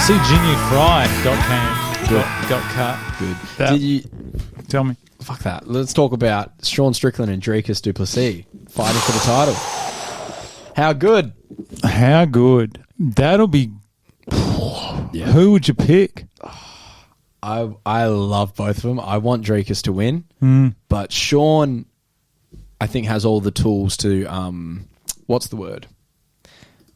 UFC Jinu Fry got cut. Good. Did you tell me? Fuck that. Let's talk about Sean Strickland and Dricus du Plessis fighting for the title. How good? How good? That'll be. Yeah. Who would you pick? I love both of them. I want Dricus to win, but Sean, I think, has all the tools to what's the word?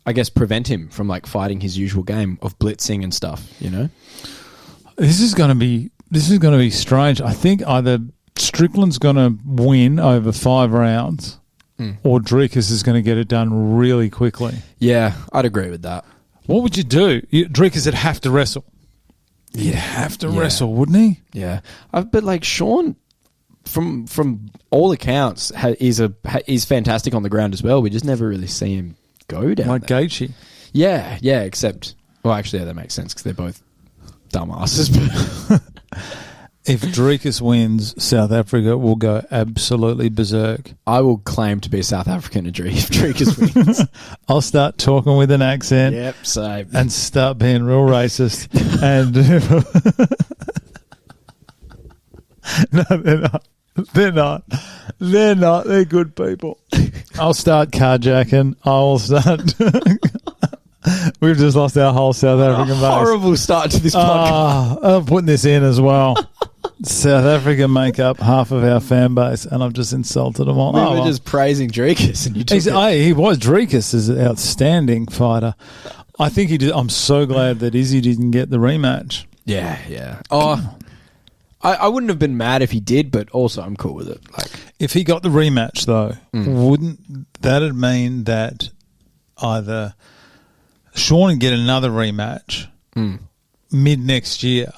I guess prevent him from like fighting his usual game of blitzing and stuff. You know, This is going to be strange. I think either Strickland's going to win over 5 rounds, or Dricus is going to get it done really quickly. Yeah, I'd agree with that. What would you do? Dricus would have to wrestle. He'd have to wrestle, wouldn't he? Yeah, but like Sean, from all accounts, is fantastic on the ground as well. We just never really see him go down Like there. Gaethje. Yeah, except, well, actually, that makes sense because they're both dumbasses. If Dricus wins, South Africa will go absolutely berserk. I will claim to be a South African if Dricus wins. I'll start talking with an accent. Yep, same. And start being real racist. And no, they're not. They're not. They're not. They're good people. I'll start carjacking. I'll start. We've just lost our whole South African base. Horrible start to this podcast. I'm putting this in as well. South Africa make up half of our fan base, and I've just insulted them all. We were just praising Dricus, and you took it. He was. Dricus is an outstanding fighter. I think he did. I'm so glad that Izzy didn't get the rematch. Yeah. Oh, I wouldn't have been mad if he did, but also I'm cool with it. Like, if he got the rematch, though, wouldn't that mean that either Sean would get another rematch mid next year,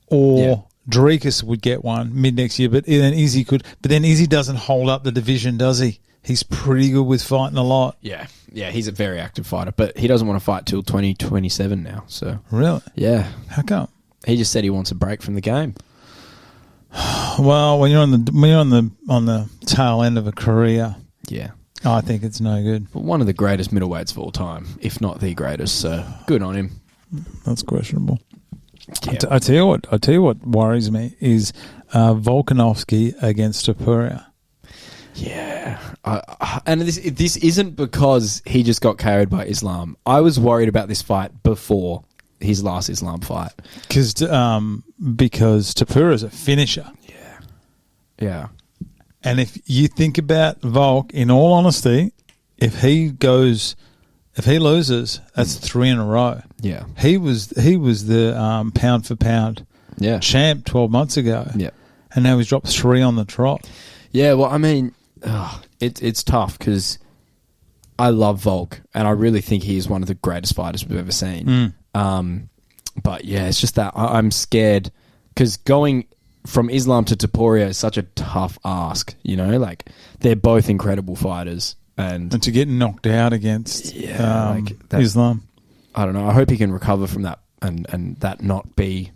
or Dricus would get one mid next year? But then Izzy could. But then Izzy doesn't hold up the division, does he? He's pretty good with fighting a lot. Yeah, he's a very active fighter, but he doesn't want to fight till 2027 now. So really, yeah. How come? He just said he wants a break from the game. Well, when you're on the tail end of a career, I think it's no good. But one of the greatest middleweights of all time, if not the greatest. So good on him. That's questionable. Yeah. I tell you what worries me is Volkanovski against Topuria. Yeah, and this isn't because he just got carried by Islam. I was worried about this fight before his last Islam fight because Topuria is a finisher. Yeah. And if you think about Volk, in all honesty, if he loses, that's 3 in a row. Yeah, he was the pound for pound champ 12 months ago. Yeah, and now he's dropped 3 on the trot. Yeah, well, I mean, it's tough because I love Volk, and I really think he is one of the greatest fighters we've ever seen. But yeah, it's just that I'm scared because going from Islam to Topuria is such a tough ask. You know, like they're both incredible fighters, and to get knocked out against Islam, I don't know. I hope he can recover from that and that not be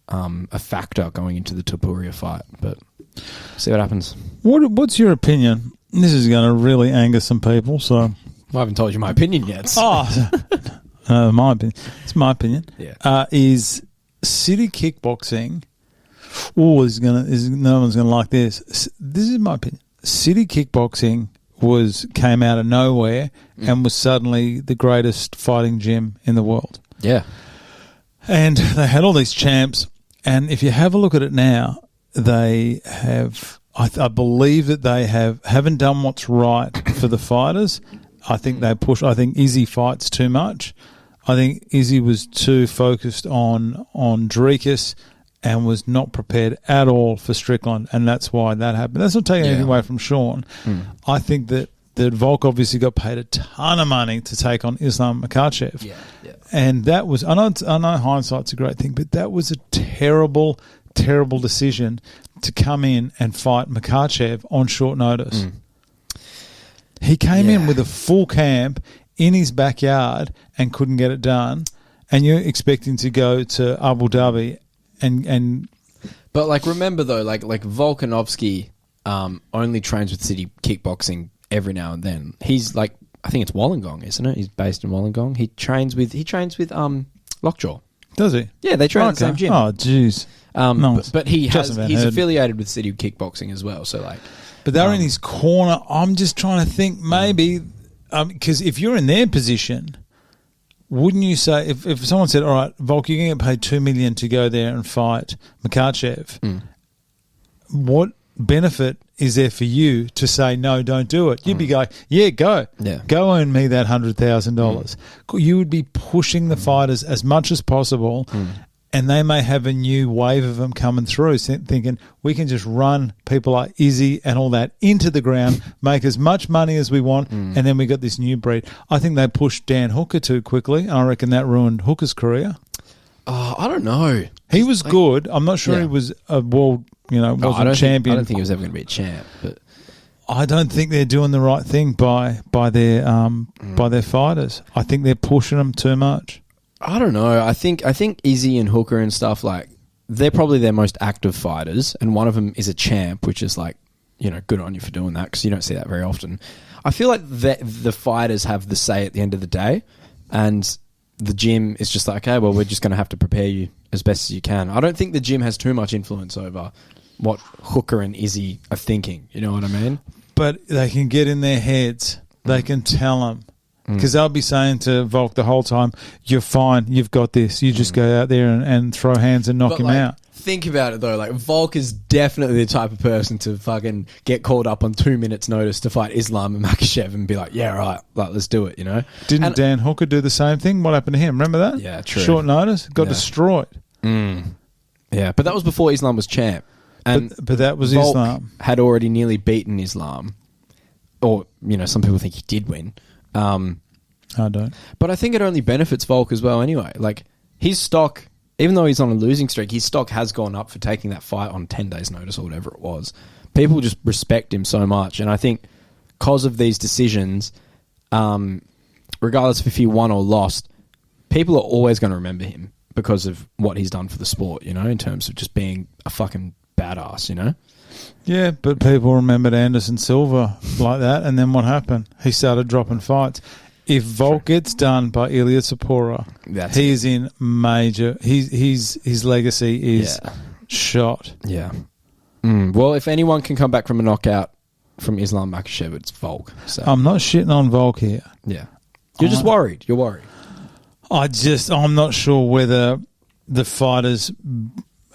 a factor going into the Topuria fight. But see what happens. What's your opinion? This is going to really anger some people. So I haven't told you my opinion yet. So. My opinion. It's my opinion. Yeah. Is city kickboxing? Oh, no one's going to like this. This is my opinion. City kickboxing came out of nowhere and was suddenly the greatest fighting gym in the world. Yeah. And they had all these champs. And if you have a look at it now, they have. I believe that they haven't done what's right for the fighters. I think they push. I think Izzy fights too much. I think Izzy was too focused on Dricus and was not prepared at all for Strickland, and that's why that happened. That's not taking anything away from Sean. I think that Volk obviously got paid a ton of money to take on Islam Makhachev. Yeah. And that was, I know hindsight's a great thing, but that was a terrible, terrible decision to come in and fight Makhachev on short notice. He came in with a full camp in his backyard and couldn't get it done, and you're expecting to go to Abu Dhabi and but like remember though, like Volkanovski only trains with city kickboxing every now and then. He's I think it's Wollongong, isn't it? He's based in Wollongong. He trains with Lockjaw. Does he? Yeah, they train at the same gym. Oh, jeez. Nice. But he's affiliated with City Kickboxing as well. So like, but they're in his corner. I'm just trying to think maybe because if you're in their position, wouldn't you say if someone said, "All right, Volk, you're going to get paid $2 million to go there and fight Makhachev," what benefit is there for you to say no, don't do it? You'd be going, yeah, go earn me that $100,000. You would be pushing the fighters as much as possible, and they may have a new wave of them coming through, thinking we can just run people like Izzy and all that into the ground, make as much money as we want, and then we got this new breed. I think they pushed Dan Hooker too quickly, and I reckon that ruined Hooker's career. I don't know. He was good. I'm not sure he was a world, wasn't a champion. I don't think he was ever going to be a champ. But I don't think they're doing the right thing by their fighters. I think they're pushing them too much. I don't know. I think Izzy and Hooker and stuff, like, they're probably their most active fighters, and one of them is a champ, which is like, good on you for doing that because you don't see that very often. I feel like the fighters have the say at the end of the day, and the gym is just like, okay, well, we're just going to have to prepare you as best as you can. I don't think the gym has too much influence over what Hooker and Izzy are thinking. You know what I mean? But they can get in their heads. They can tell them. Because they'll be saying to Volk the whole time, you're fine, you've got this. You just go out there and throw hands and knock him out. Think about it, though. Like, Volk is definitely the type of person to fucking get called up on 2 minutes' notice to fight Islam and Makhachev and be like, yeah, right, like, let's do it, Didn't Dan Hooker do the same thing? What happened to him? Remember that? Yeah, true. Short notice, got destroyed. Yeah, but that was before Islam was champ. And but that was Volk Islam. Had already nearly beaten Islam. Or, some people think he did win. I don't. But I think it only benefits Volk as well anyway. Like, his stock, even though he's on a losing streak, his stock has gone up for taking that fight on 10 days' notice or whatever it was. People just respect him so much. And I think because of these decisions, regardless of if he won or lost, people are always going to remember him because of what he's done for the sport, in terms of just being a fucking badass, Yeah, but people remembered Anderson Silva like that, and then what happened? He started dropping fights. If Volk gets done by Ilya Sapora, he is in major. His legacy is shot. Yeah. Well, if anyone can come back from a knockout from Islam Makhachev, it's Volk. So. I'm not shitting on Volk here. Yeah. You're just worried. You're worried. I'm not sure whether the fighters,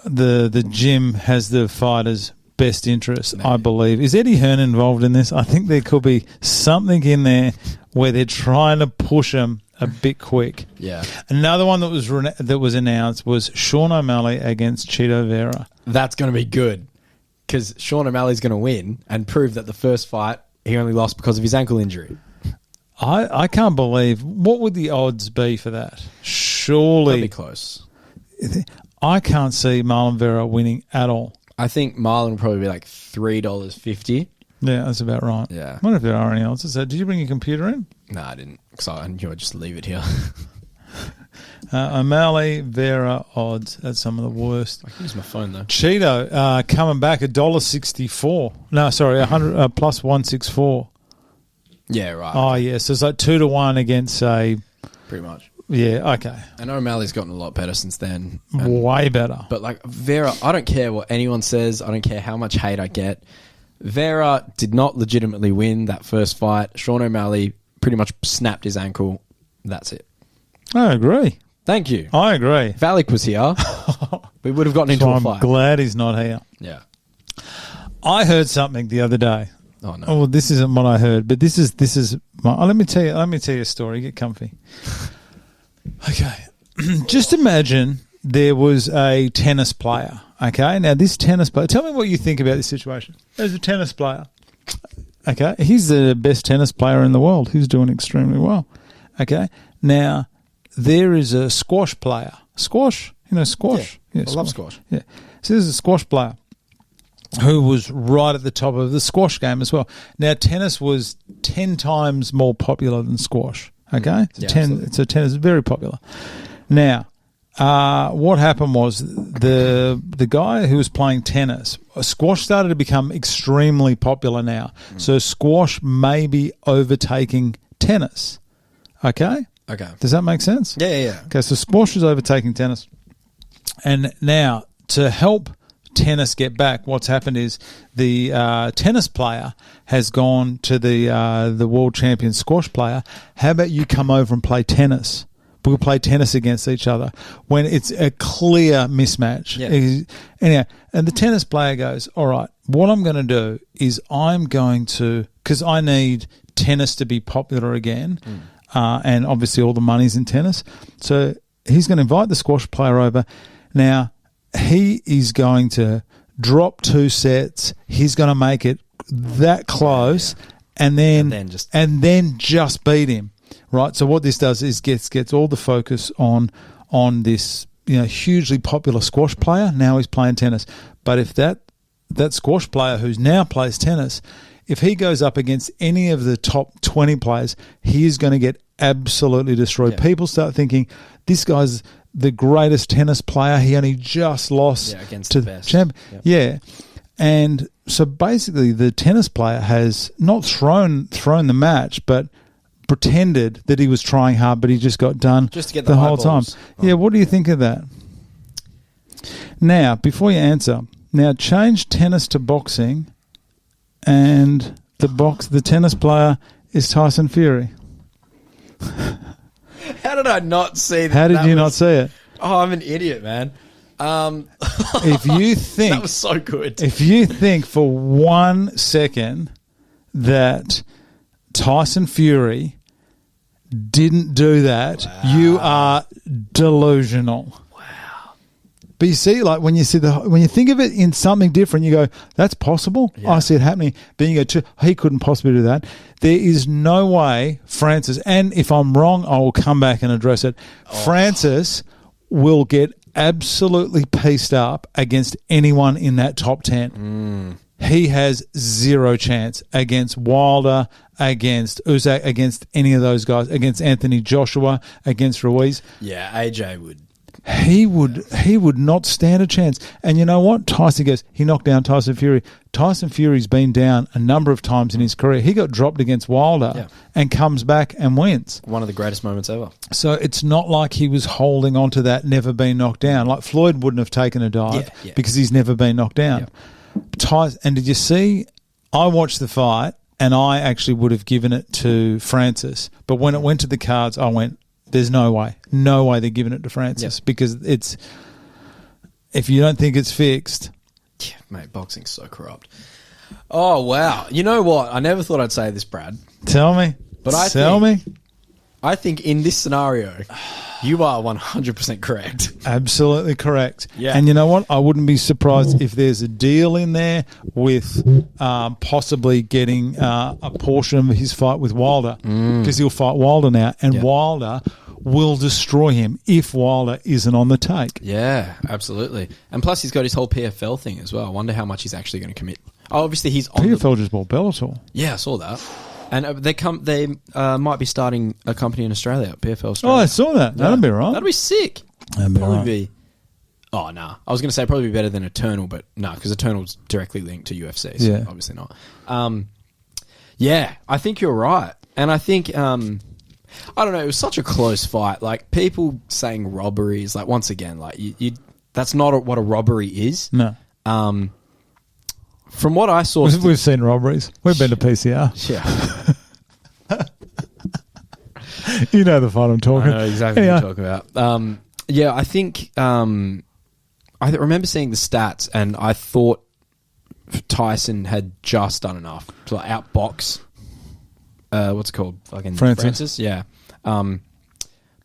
the gym has the fighters' best interest. Maybe. I believe. Is Eddie Hearn involved in this? I think there could be something in there where they're trying to push him a bit quick. Yeah. Another one that was announced was Sean O'Malley against Chito Vera. That's going to be good because Sean O'Malley's going to win and prove that the first fight he only lost because of his ankle injury. I can't believe. What would the odds be for that? Surely. That'd be close. I can't see Marlon Vera winning at all. I think Marlon will probably be like $3.50. Yeah, that's about right. Yeah. I wonder if there are any odds. So, did you bring your computer in? No, I didn't. Because I knew I'd just leave it here. O'Malley, Vera odds. That's some of the worst. I can use my phone, though. Cheeto coming back $1.64. No, sorry, 100 plus 164. Yeah, right. Oh, yeah. So it's like 2-1 against, say... Pretty much. Yeah, okay. I know O'Malley's gotten a lot better since then. Way better. But, like, Vera, I don't care what anyone says. I don't care how much hate I get. Vera did not legitimately win that first fight. Sean O'Malley pretty much snapped his ankle. That's it. I agree. Thank you. I agree. If Alec was here, we would have gotten into a fight. I'm glad he's not here. Yeah. I heard something the other day. Oh, no. Oh, well, this isn't what I heard, but this is my, let me tell you a story. Get comfy. Okay. Just imagine there was a tennis player. Okay. Now this tennis player, tell me what you think about this situation. There's a tennis player. Okay. He's the best tennis player in the world. He's doing extremely well. Okay. Now there is a squash player. Squash? You know, squash? Yeah, I love squash. Yeah. So there's a squash player who was right at the top of the squash game as well. Now, tennis was 10 times more popular than squash. Okay? So tennis is very popular. Now, what happened was the guy who was playing tennis, squash started to become extremely popular now. So squash may be overtaking tennis. Okay? Okay. Does that make sense? Yeah. Okay, so squash is overtaking tennis. And now, to help tennis get back, what's happened is the tennis player has gone to the world champion squash player. How about you come over and play tennis? We'll play tennis against each other when it's a clear mismatch. Yeah. Anyhow, and the tennis player goes, all right, what I'm going to do is I'm going to, because I need tennis to be popular again, and obviously all the money's in tennis. So he's going to invite the squash player over. Now, he is going to drop 2 sets. He's going to make it that close, and then just beat him. Right, so what this does is gets all the focus on this hugely popular squash player. Now he's playing tennis, but if that squash player who's now plays tennis, if he goes up against any of the top 20 players, he is going to get absolutely destroyed. Yeah. People start thinking this guy's the greatest tennis player. He only just lost against to the best. Champ. Yep. Yeah, and so basically the tennis player has not thrown the match, but pretended that he was trying hard, but he just got done just to get the whole time. Yeah, what do you think of that? Now, before you answer, change tennis to boxing, and the tennis player is Tyson Fury. How did I not see that? How did you not see it? Oh, I'm an idiot, man. If you think that was so good. If you think for 1 second that Tyson Fury didn't do that, you are delusional. Wow. But you see, like when you think of it in something different, you go, "That's possible." Yeah. I see it happening. But you go, "He couldn't possibly do that." There is no way Francis. And if I'm wrong, I will come back and address it. Francis will get absolutely pieced up against anyone in that top 10. He has zero chance against Wilder, against Usyk, against any of those guys, against Anthony Joshua, against Ruiz. Yeah, AJ would. He would not stand a chance. And you know what? He knocked down Tyson Fury. Tyson Fury's been down a number of times in his career. He got dropped against Wilder and comes back and wins. One of the greatest moments ever. So it's not like he was holding on to that, never been knocked down. Like Floyd wouldn't have taken a dive because he's never been knocked down. Yeah. And did you see, I watched the fight and I actually would have given it to Francis. But when it went to the cards, I went, there's no way they're giving it to Francis because if you don't think it's fixed. Yeah, mate, boxing's so corrupt. Oh, wow. You know what? I never thought I'd say this, Brad. Tell me. But I think in this scenario, you are 100% correct. Absolutely correct. Yeah. And you know what? I wouldn't be surprised if there's a deal in there with possibly getting a portion of his fight with Wilder because he'll fight Wilder now, and Wilder will destroy him if Wilder isn't on the take. Yeah, absolutely. And plus, he's got his whole PFL thing as well. I wonder how much he's actually going to commit. Oh, obviously, he's on PFL just bought Bellator. Yeah, I saw that. And they might be starting a company in Australia, PFL Australia. Oh, I saw that. That'd be right. That'd be sick. That'd be right. Oh, nah. I was going to say probably be better than Eternal, but no, because Eternal's directly linked to UFC, so obviously not. Yeah, I think you're right. And I think, I don't know, it was such a close fight. Like, people saying robberies, like, once again, like, you that's not what a robbery is. No. From what I saw... We've seen robberies. We've been to PCR. Yeah. You know the fight I'm talking. I know exactly what you're talking about. Yeah, I think... I remember seeing the stats, and I thought Tyson had just done enough to outbox... what's it called? Fucking Francis. Yeah.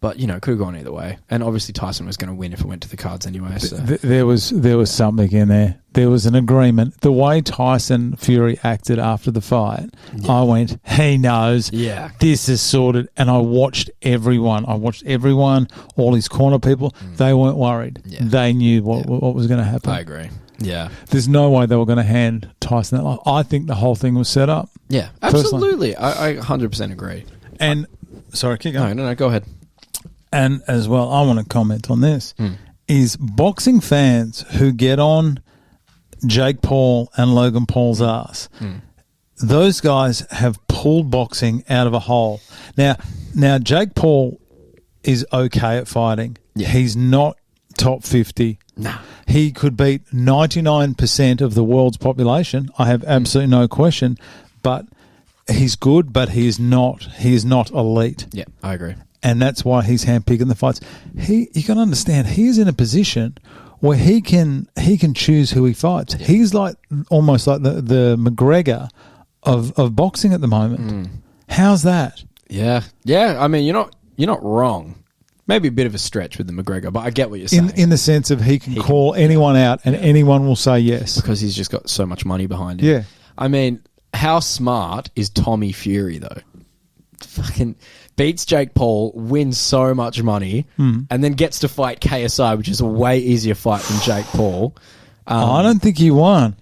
But, you know, it could have gone either way. And obviously Tyson was going to win if it went to the cards anyway. So. There was something in there. There was an agreement. The way Tyson Fury acted after the fight, I went, he knows. Yeah. This is sorted. And I watched everyone. All his corner people. They weren't worried. Yeah. They knew what was going to happen. I agree. Yeah. There's no way they were going to hand Tyson that life. I think the whole thing was set up. Yeah, absolutely. I 100% agree. And, sorry, keep going. No, go ahead. And as well, I want to comment on this, is boxing fans who get on Jake Paul and Logan Paul's ass, those guys have pulled boxing out of a hole. Now Jake Paul is okay at fighting. Yeah. He's not top 50. Nah. He could beat 99% of the world's population. I have absolutely no question. But he's good, but he is not elite. Yeah, I agree. And that's why he's handpicking the fights. You can understand, he's in a position where he can choose who he fights. Yeah. He's like almost like the McGregor of boxing at the moment. How's that? Yeah. I mean, you're not wrong. Maybe a bit of a stretch with the McGregor, but I get what you're saying. In the sense of he can call anyone out and anyone will say yes. Because he's just got so much money behind him. Yeah. I mean, how smart is Tommy Fury, though? Fucking beats Jake Paul, wins so much money, and then gets to fight KSI, which is a way easier fight than Jake Paul. I don't think he won.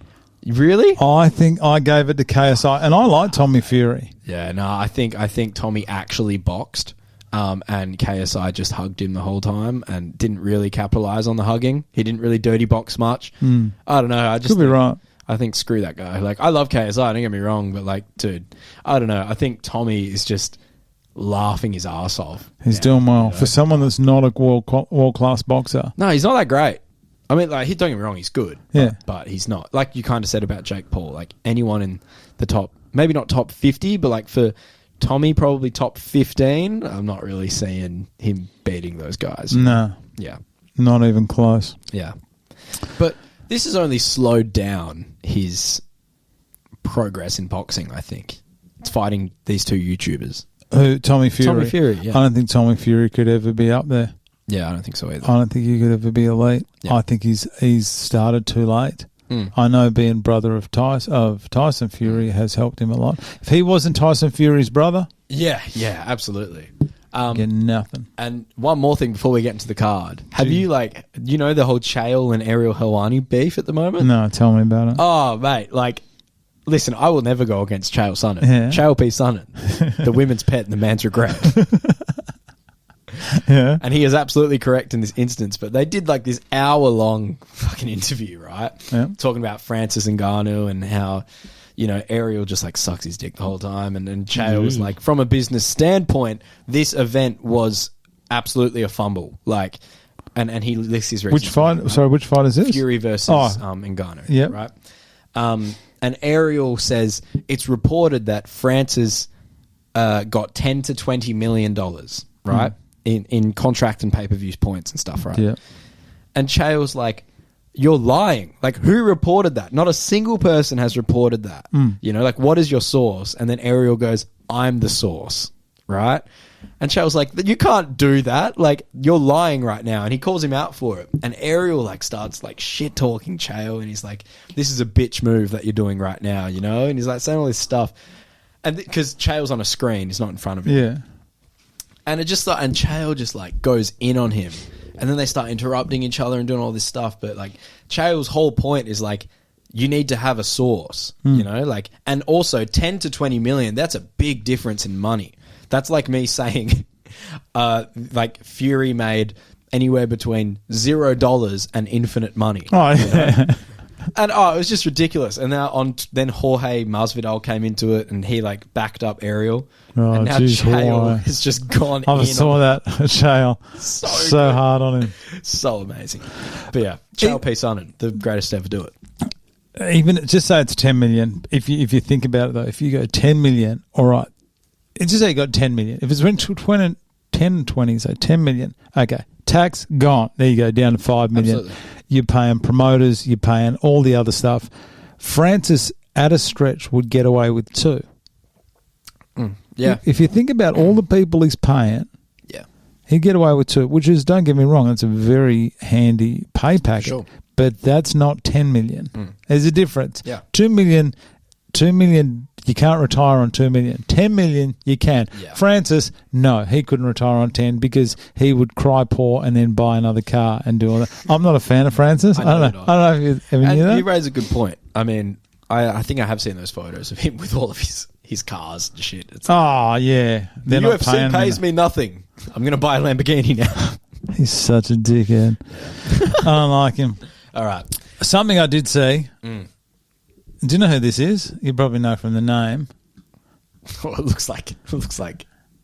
Really? I think I gave it to KSI, and I like Tommy Fury. Yeah, no, I think Tommy actually boxed. And KSI just hugged him the whole time and didn't really capitalize on the hugging. He didn't really dirty box much. I don't know. I just could be right. I think screw that guy. Like, I love KSI. Don't get me wrong, but like, dude, I don't know. I think Tommy is just laughing his ass off. He's doing well for someone that's not a world class boxer. No, he's not that great. I mean, like, don't get me wrong, he's good. Yeah, but he's not, like you kind of said about Jake Paul. Like, anyone in the top, maybe not top 50, but like for Tommy, probably top 15. I'm not really seeing him beating those guys. No. Yeah. Not even close. Yeah. But this has only slowed down his progress in boxing, I think. It's fighting these two YouTubers. Who? Tommy Fury? Tommy Fury, yeah. I don't think Tommy Fury could ever be up there. Yeah, I don't think so either. I don't think he could ever be elite. Yeah. I think he's started too late. I know being brother of Tyson Fury has helped him a lot. If he wasn't Tyson Fury's brother... Yeah, absolutely. Get nothing. And one more thing before we get into the card. Have you, the whole Chael and Ariel Helwani beef at the moment? No, tell me about it. Oh, mate, listen, I will never go against Chael Sonnen. Yeah. Chael P. Sonnen, the women's pet and the man's regret. Yeah. And he is absolutely correct in this instance, but they did this hour-long fucking interview, right? Yeah. Talking about Francis Ngannou and how, Ariel just sucks his dick the whole time. And Chael was from a business standpoint, this event was absolutely a fumble. And he lists his reasons. Which fight? Sorry, which fight is this? Fury versus Ngannou. Yeah. Right. And Ariel says it's reported that Francis got $10 to $20 million, right? In contract and pay-per-view points and stuff, right? Yeah. And Chael's like, you're lying. Who reported that? Not a single person has reported that. What is your source? And then Ariel goes, I'm the source, right? And Chael's like, you can't do that. You're lying right now. And he calls him out for it. And Ariel starts shit-talking Chael. And he's like, this is a bitch move that you're doing right now, And he's saying all this stuff. And because Chael's on a screen, he's not in front of him. Yeah. And and Chael just goes in on him, and then they start interrupting each other and doing all this stuff. But Chael's whole point is you need to have a source, and also 10 to 20 million. That's a big difference in money. That's like me saying, Fury made anywhere between $0 and infinite money. Oh, yeah. And it was just ridiculous. And now then Jorge Masvidal came into it, and he backed up Ariel. Oh, and now Chael has just gone in. I saw that Chael so hard on him. So amazing. But yeah, Chael P. Sonnen, the greatest to ever do it. Even just say it's 10 million. If you think about it though, if you go 10 million, all right. It's just say you got 10 million. If it's 10 and 20, so 10 million. Okay. Tax gone. There you go, down to 5 million. Absolutely. You're paying promoters, you're paying all the other stuff. Francis at a stretch would get away with 2. Yeah. If you think about all the people he's paying, yeah, he'd get away with 2, which is, don't get me wrong, it's a very handy pay packet. Sure. But that's not 10 million. There's a difference. Yeah. 2 million, you can't retire on 2 million. 10 million, you can. Yeah. Francis, no, he couldn't retire on 10 because he would cry poor and then buy another car and do all that. I'm not a fan of Francis. I don't know if you ever knew that. You raise a good point. I mean, I think I have seen those photos of him with all of his cars and shit. It's yeah. The UFC pays me nothing. I'm going to buy a Lamborghini now. He's such a dickhead. I don't like him. All right. Something I did see. Do you know who this is? You probably know from the name. Well, it looks like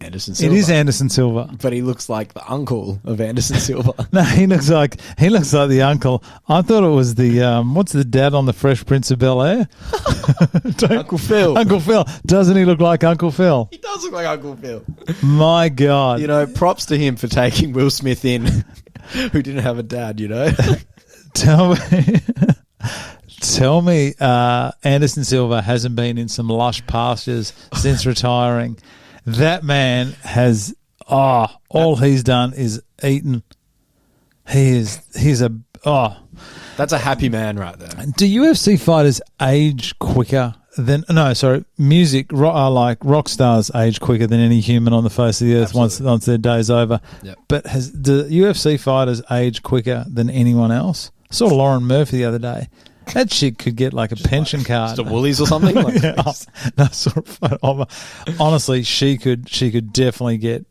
Anderson Silva. It is Anderson Silva. But he looks like the uncle of Anderson Silva. No, he looks like the uncle. I thought it was the what's the dad on the Fresh Prince of Bel-Air? Uncle Phil. Uncle Phil. Doesn't he look like Uncle Phil? He does look like Uncle Phil. My God. You know, props to him for taking Will Smith in, who didn't have a dad, you know? Tell me Anderson Silva hasn't been in some lush pastures since retiring. That man has all he's done is eaten. He's That's a happy man right there. Do UFC fighters age quicker than music rock stars age quicker than any human on the face of the earth once their day's over. Yep. But the UFC fighters age quicker than anyone else? I saw Lauren Murphy the other day. That chick could get like a pension card. Just a Woolies or something? Like no sort of photo. Honestly, she could definitely get,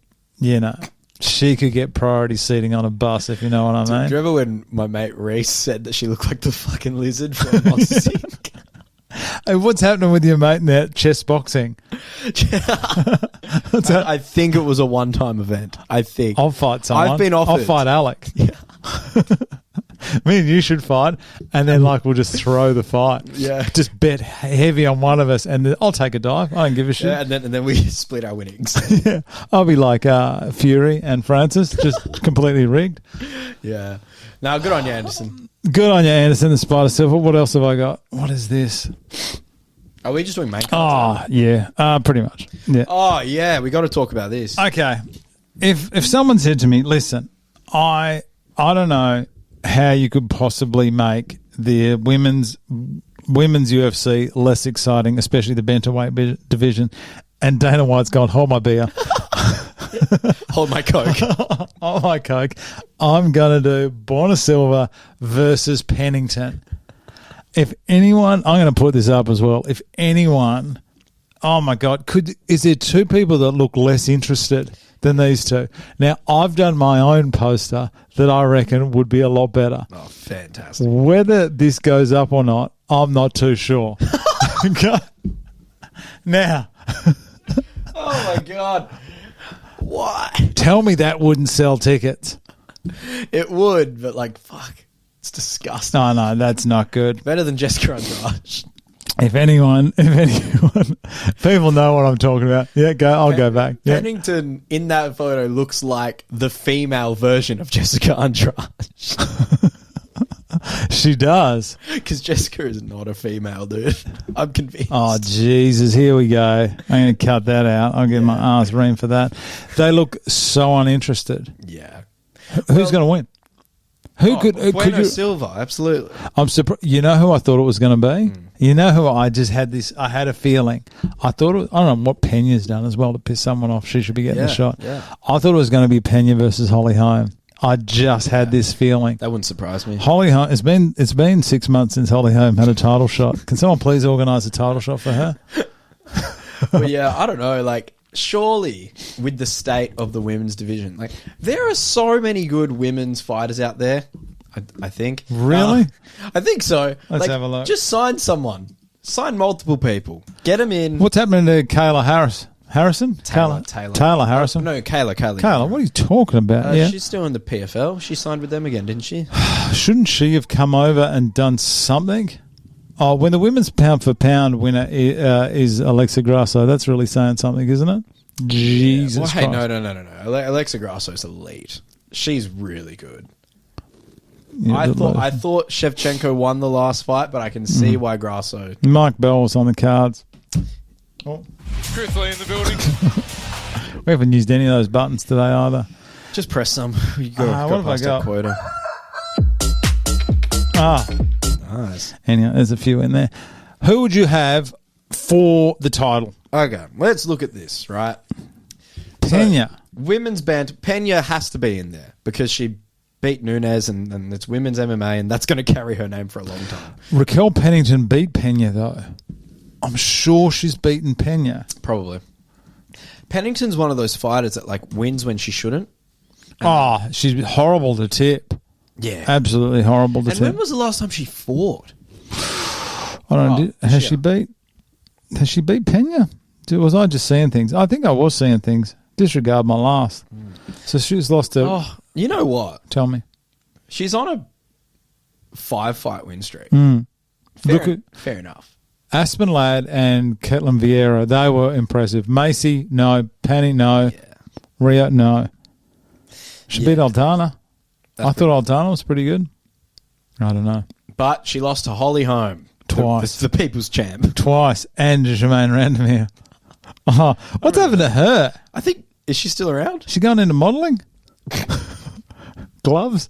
she could get priority seating on a bus, if you know what I mean. Do you remember when my mate Reese said that she looked like the fucking lizard from Monster Inc? Hey, what's happening with your mate in that chess boxing? I think it was a one-time event. I think. I'll fight someone. I've been offered. I'll fight Alec. Yeah. Me and you should fight, and then we'll just throw the fight. Yeah. Just bet heavy on one of us, and then I'll take a dive. I don't give a shit. Yeah, and then we split our winnings. Yeah. I'll be like Fury and Francis, just completely rigged. Yeah. Now, good on you, Anderson. Good on you, Anderson, the Spider Silver. What else have I got? What is this? Are we just doing main cards? Oh, yeah. Pretty much. Yeah. Oh, yeah. We got to talk about this. Okay. If someone said to me, listen, I don't know how you could possibly make the women's UFC less exciting, especially the bantamweight division, and Dana White's gone, hold my beer. Hold my Coke. Hold my Coke. I'm going to do Borna Silva versus Pennington. If anyone, I'm going to put this up as well. If anyone, oh my God, is there two people that look less interested than these two? Now, I've done my own poster that I reckon would be a lot better. Oh, fantastic. Whether this goes up or not, I'm not too sure. Okay. Now. Oh my God. Why? Tell me that wouldn't sell tickets. It would, but fuck. It's disgusting. No, that's not good. Better than Jessica Andrade. If anyone, people know what I'm talking about. Yeah, I'll go back. Yeah. Pennington in that photo looks like the female version of Jessica Andrade. She does. Because Jessica is not a female, dude. I'm convinced. Oh, Jesus. Here we go. I'm going to cut that out. I'll get my ass reamed for that. They look so uninterested. Yeah. Who's going to win? Who could you? Silva, absolutely. I'm surprised. You know who I thought it was going to be? You know who I just had this? I had a feeling. I thought I don't know what Pena's done as well to piss someone off. She should be getting a shot. Yeah. I thought it was going to be Pena versus Holly Holm. I just had this feeling. That wouldn't surprise me. Holly Holm. It's been 6 months since Holly Holm had a title shot. Can someone please organise a title shot for her? But yeah, I don't know. Surely with the state of the women's division, there are so many good women's fighters out there. I think. Really? I think so. Let's have a look. Just sign someone. Sign multiple people. Get them in. What's happening to Kayla Harrison? Taylor Harrison? No, Kayla. Kayla, what are you talking about? She's still in the PFL. She signed with them again, didn't she? Shouldn't she have come over and done something? Oh, when the women's pound for pound winner is Alexa Grasso, that's really saying something, isn't it? Jesus Christ. No. Alexa Grasso's elite. She's really good. Yeah, I thought Shevchenko won the last fight, but I can see why Grasso. Mike Bell was on the cards. Oh. Truthfully in the building. We haven't used any of those buttons today either. Just press some. You what have I got? Quota. Nice. Anyhow, there's a few in there. Who would you have for the title? Okay, let's look at this, right? Pena. So, women's band. Pena has to be in there because she beat Nunes and it's women's MMA and that's going to carry her name for a long time. Raquel Pennington beat Pena, though. I'm sure she's beaten Pena. Probably. Pennington's one of those fighters that wins when she shouldn't. She's horrible to tip. Yeah. Absolutely horrible to tip. And when was the last time she fought? I don't know. Has she beat Pena? Was I just seeing things? I think I was seeing things. Disregard my last. So she's lost to... Oh, you know what? Tell me. She's on a 5-fight win streak. Fair enough. Aspen Ladd and Ketlin Vieira, they were impressive. Macy, no. Penny, no. Yeah. Rio, no. She beat Aldana. I thought Aldana was pretty good. I don't know. But she lost to Holly Holm. Twice. The people's champ. Twice. And Jermaine Randomir. Oh, what's happened to her? I think, is she still around? She gone into modelling? Gloves?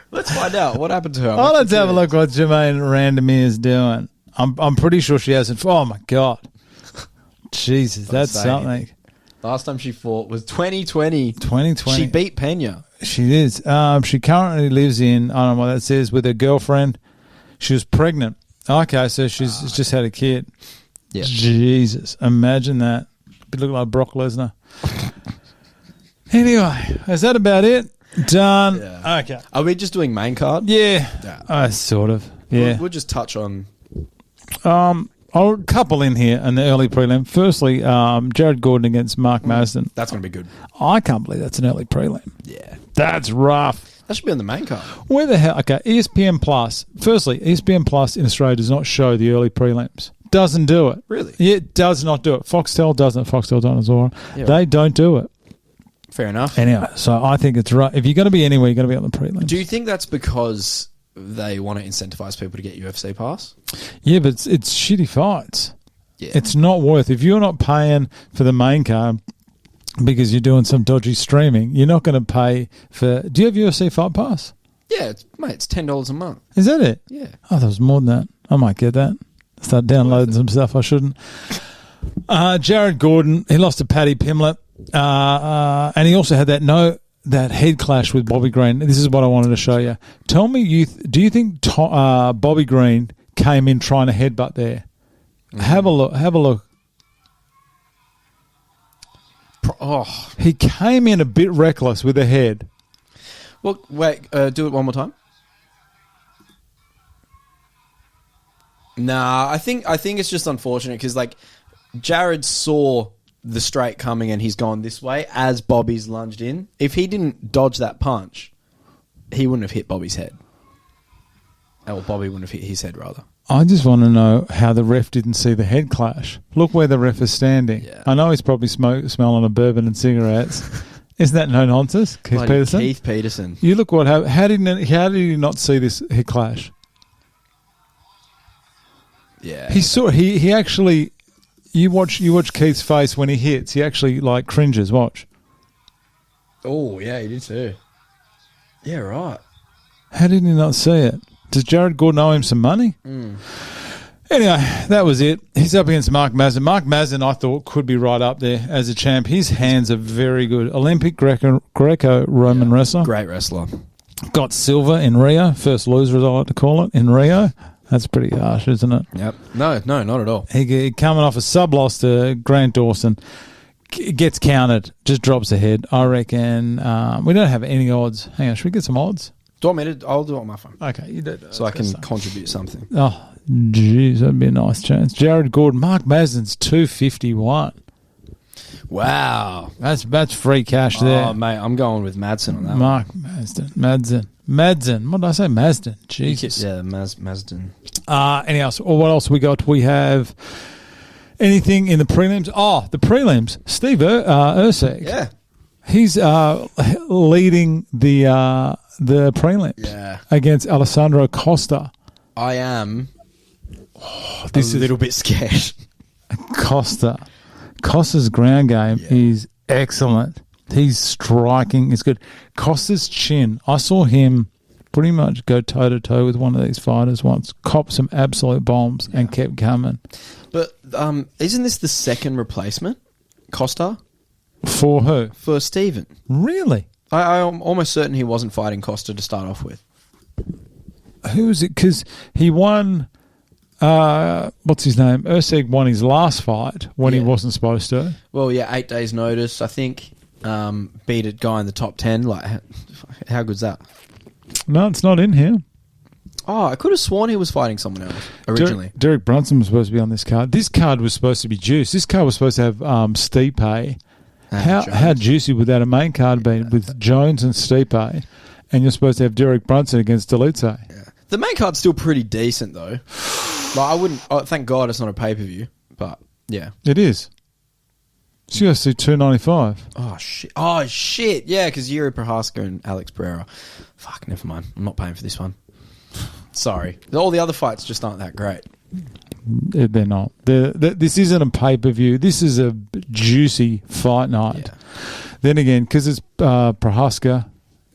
Let's find out. What happened to her? Let's have a look what Jermaine Randomir's doing. I'm pretty sure she hasn't. Oh, my God. Jesus, that's something. Last time she fought was 2020. 2020. She beat Pena. She is. She currently lives in, I don't know what that says, with her girlfriend. She was pregnant. Okay, so she's just had a kid. Yeah. Jesus. Imagine that. It looked like Brock Lesnar. Anyway, is that about it? Done. Yeah. Okay. Are we just doing main card? Yeah. Sort of. Yeah. We'll just touch on... A couple in here in the early prelim. Firstly, Jared Gordon against Mark Masden. That's going to be good. I can't believe that's an early prelim. Yeah. That's rough. That should be on the main card. Where the hell? Okay, ESPN Plus. Firstly, ESPN Plus in Australia does not show the early prelims. Doesn't do it. Really? Yeah, it does not do it. Foxtel doesn't. Foxtel don't as well. Yeah. They don't do it. Fair enough. Anyway, so I think it's right. If you're going to be anywhere, you're going to be on the prelims. Do you think that's because they want to incentivize people to get UFC pass? Yeah, but it's shitty fights. Yeah. It's not worth. If you're not paying for the main card because you're doing some dodgy streaming, you're not going to pay for... Do you have UFC Fight Pass? Yeah, it's $10 a month. Is that it? Yeah. Oh, that was more than that. I might get that. Start downloading some stuff I shouldn't. Jared Gordon, he lost to Paddy Pimblett. And he also had that head clash with Bobby Green. This is what I wanted to show you. Tell me, do you think Bobby Green came in trying to headbutt there? Mm-hmm. Have a look. He came in a bit reckless with the head. Well, wait, do it one more time. Nah, I think it's just unfortunate because like Jared saw the straight coming and he's gone this way as Bobby's lunged in. If he didn't dodge that punch, he wouldn't have hit Bobby's head. Or Bobby wouldn't have hit his head, rather. I just want to know how the ref didn't see the head clash. Look where the ref is standing. Yeah. I know he's probably smelling a bourbon and cigarettes. Isn't that no nonsense, Keith Peterson? Keith Peterson. You look what happened. How did he not see this head clash? Yeah. He actually... You watch Keith's face when he hits. He actually like cringes. Watch. Oh yeah, he did too. Yeah, right. How did he not see it? Does Jared Gordon owe him some money? Anyway, that was it. He's up against Mark Masden. Mark Masden, I thought, could be right up there as a champ. His hands are very good. Olympic Greco-Roman wrestler. Great wrestler. Got silver in Rio. First loser, as I like to call it, in Rio. That's pretty harsh, isn't it? Yep. No, not at all. He coming off a sub-loss to Grant Dawson. Gets counted. Just drops ahead. I reckon we don't have any odds. Hang on, should we get some odds? Do you want me to? I'll do it on my phone. Okay, you do. So I can contribute something. Oh, jeez, that'd be a nice chance. Jared Gordon, Mark Masden's 251. Wow, that's free cash there. Oh mate, I'm going with Madsen on that. Mark Madsen. What did I say? Masden. Jesus. Yeah, Masden. Anyhow, what else we got? We have anything in the prelims? Oh, the prelims. Steve Urseg. Yeah, he's leading the prelim against Alessandro Costa. I am a little bit scared. Costa's ground game is excellent. He's striking. It's good. Costa's chin. I saw him pretty much go toe-to-toe with one of these fighters once. Copped some absolute bombs and kept coming. But isn't this the second replacement, Costa? For who? For Steven. Really? I'm almost certain he wasn't fighting Costa to start off with. Who is it? Because he won... what's his name? Urseg won his last fight when he wasn't supposed to. Well, 8 days notice, I think. Beat a guy in the top 10. Like, how good's that? No, it's not in here. Oh, I could have sworn he was fighting someone else originally. Derek Brunson was supposed to be on this card. This card was supposed to be juice. This card was supposed to have Stipe. How juicy would that a main card been with Jones and Stipe, and you're supposed to have Derek Brunson against Delice? Yeah. The main card's still pretty decent though. Like, I wouldn't. Oh, thank God it's not a pay-per-view, but yeah, it is. It's UFC 295. Oh shit! Yeah, because Yuri Prohaska and Alex Pereira. Fuck, never mind. I'm not paying for this one. Sorry. All the other fights just aren't that great. They're not. This isn't a pay-per-view. This is a juicy fight night. Yeah. Then again, because it's Prohaska,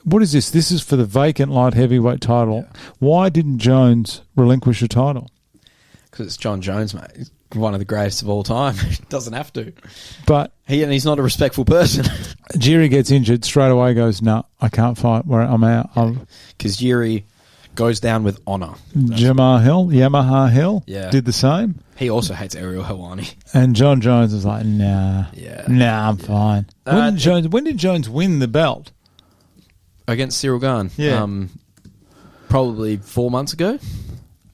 what is this? This is for the vacant light heavyweight title. Yeah. Why didn't Jones relinquish the title? Because it's John Jones, mate. He's one of the greatest of all time. He doesn't have to. But he's not a respectful person. Jiri gets injured, straight away goes, no, I can't fight. I'm out. Because Jiri goes down with honour. Yamaha Hill did the same. He also hates Ariel Helwani. And John Jones was like, nah, I'm fine. When did Jones win the belt? Against Cyril Gane. Yeah. Probably 4 months ago.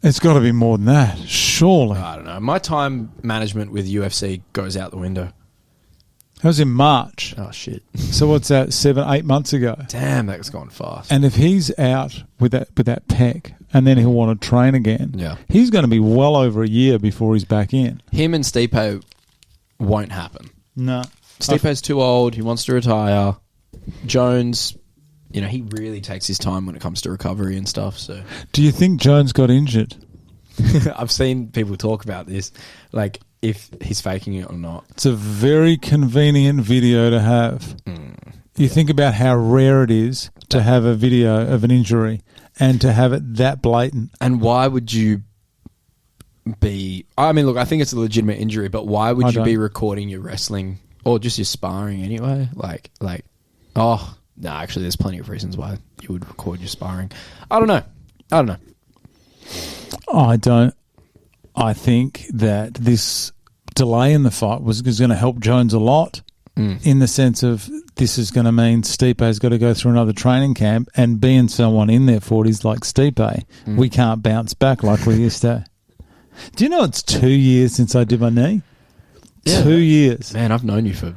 It's got to be more than that, surely. I don't know. My time management with UFC goes out the window. That was in March. Oh, shit. So what's that, 7-8 months ago? Damn, that's gone fast. And if he's out with that pec and then he'll want to train again, he's going to be well over a year before he's back in. Him and Stipe won't happen. No. Stipe's too old. He wants to retire. Jones, he really takes his time when it comes to recovery and stuff. So, do you think Jones got injured? I've seen people talk about this, like if he's faking it or not. It's a very convenient video to have. You think about how rare it is to have a video of an injury and to have it that blatant. And why would you be... I mean, look, I think it's a legitimate injury, but why would you be recording your wrestling or just your sparring anyway? No, actually, there's plenty of reasons why you would record your sparring. I don't know. I think that this delay in the fight is going to help Jones a lot in the sense of this is going to mean Stipe's got to go through another training camp, and being someone in their 40s like Stipe, we can't bounce back like we used to. Do you know it's 2 years since I did my knee? Yeah, 2 years. Man, I've known you for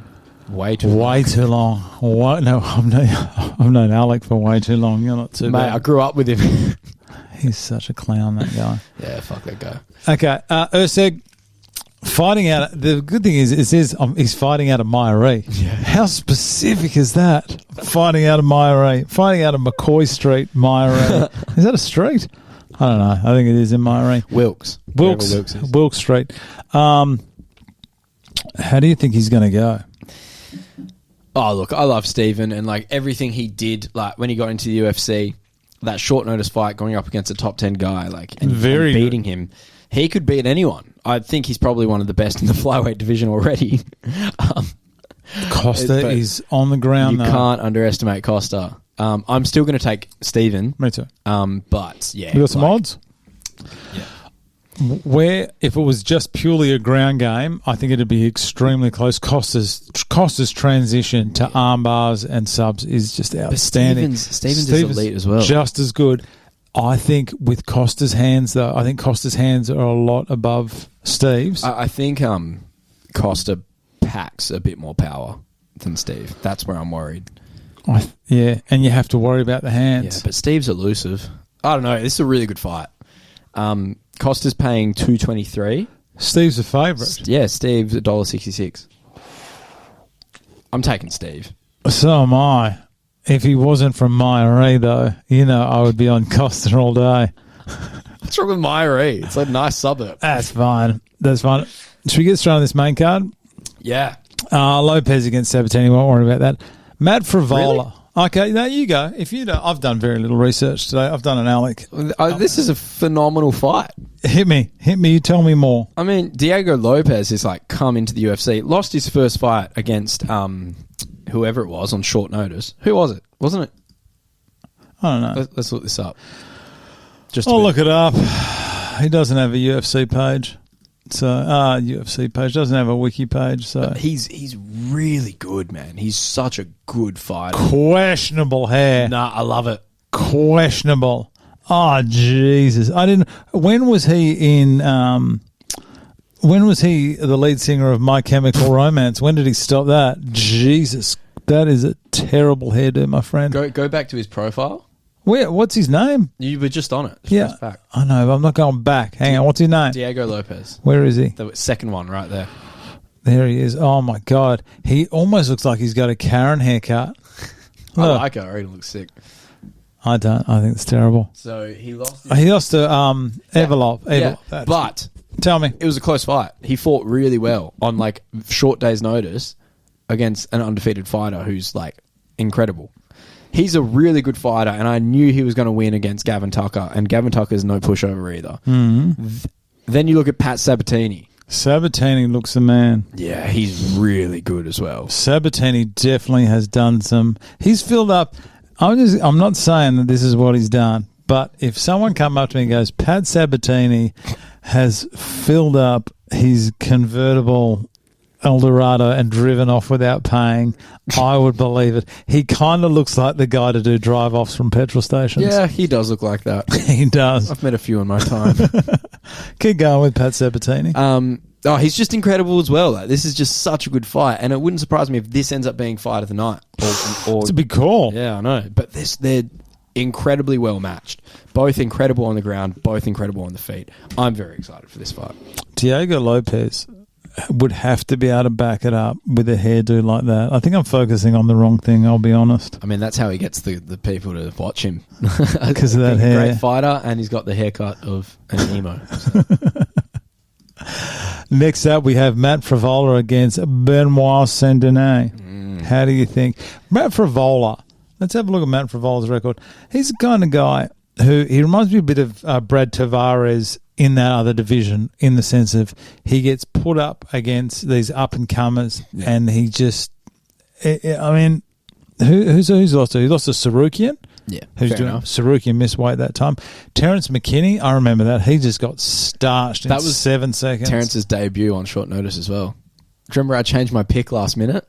way too long. I've known Alec for way too long. You're not too Mate, bad. I grew up with him. He's such a clown, that guy. Yeah, fuck that guy. Okay, Urseg fighting out. The good thing is, it says he's fighting out of Myrie. Yeah. How specific is that? Fighting out of Myrie. Fighting out of McCoy Street, Myrie. Is that a street? I don't know. I think it is in Myrie. Wilkes Street. How do you think he's going to go? Oh, look, I love Steven, and like everything he did, like when he got into the UFC, that short notice fight going up against a top 10 guy, and beating him. He could beat anyone. I think he's probably one of the best in the flyweight division already. Costa is on the ground. You can't underestimate Costa. I'm still going to take Steven. Me too. But yeah, we got some odds. Yeah. Where if it was just purely a ground game, I think it'd be extremely close. Costa's transition to arm bars and subs is just outstanding. Stevens is elite as well. Just as good. I think with Costa's hands, though, I think Costa's hands are a lot above Steve's. I think Costa packs a bit more power than Steve. That's where I'm worried. Yeah, and you have to worry about the hands. Yeah, but Steve's elusive. I don't know. This is a really good fight. Costa's paying $2.23. Steve's a favourite. Yeah, Steve's $1.66. I'm taking Steve. So am I. If he wasn't from Myrie, though, I would be on Costa all day. What's wrong with Myrie? It's a nice suburb. That's fine. Should we get straight on this main card? Yeah. Lopez against Sabatini. Won't worry about that. Matt Frivola. Really? Okay, now you go. If you don't, I've done very little research today. I've done an Alec. This is a phenomenal fight. Hit me. You tell me more. I mean, Diego Lopez has come into the UFC, lost his first fight against whoever it was on short notice. Who was it? Wasn't it? I don't know. Let's look this up. I'll look it up. He doesn't have a UFC page. So, UFC page. Doesn't have a wiki page. So but he's really good, man. He's such a good fighter. Questionable hair. Nah, I love it. Questionable. Oh, Jesus. I didn't. When was he in. When was he the lead singer of My Chemical Romance? When did he stop that? Jesus. That is a terrible hairdo, my friend. Go back to his profile. What's his name? You were just on it. Just Yeah. press back. I know, but I'm not going back. Hang on. What's his name? Diego Lopez. Where is he? The second one right there. There he is. Oh, my God. He almost looks like he's got a Karen haircut. I Look. like it. I already looks sick. I don't. I think it's terrible. So he lost. He lost to Evolov. Yeah, That's- but tell me. it was a close fight. He fought really well on like short days' notice against an undefeated fighter who's like incredible. He's a really good fighter, and I knew he was going to win against Gavin Tucker, and Gavin Tucker's no pushover either. Mm-hmm. Then you look at Pat Sabatini. Sabatini looks the man. Yeah, he's really good as well. Sabatini definitely has done some. He's filled up. I'm not saying that this is what he's done, but if someone come up to me and goes, Pat Sabatini has filled up his convertible Eldorado and driven off without paying, I would believe it. He kind of looks like the guy to do drive-offs from petrol stations. Yeah, he does look like that. He does. I've met a few in my time. Keep going with Pat Sabatini. He's just incredible as well. Like, this is just such a good fight, and it wouldn't surprise me if this ends up being fight of the night. Or It's a big call. yeah, I know. But they're incredibly well matched. Both incredible on the ground, both incredible on the feet. I'm very excited for this fight. Diego Lopez would have to be able to back it up with a hairdo like that. I think I'm focusing on the wrong thing, I'll be honest. I mean, that's how he gets the people to watch him. Because of that He's a hair. great fighter, and he's got the haircut of an emo. So. Next up, we have Matt Frivola against Benoit Saint-Denis. How do you think? Matt Frivola, let's have a look at Matt Frivola's record. He's the kind of guy who, he reminds me a bit of Brad Tavares in that other division, in the sense of he gets put up against these up-and-comers, and he just, I mean, who's lost to? He lost to Sarukian. Yeah, who's fair doing enough. Sarukian missed weight that time. Terence McKinney, I remember that. He just got starched in 7 seconds. Terrence's debut on short notice as well. Do you remember I changed my pick last minute?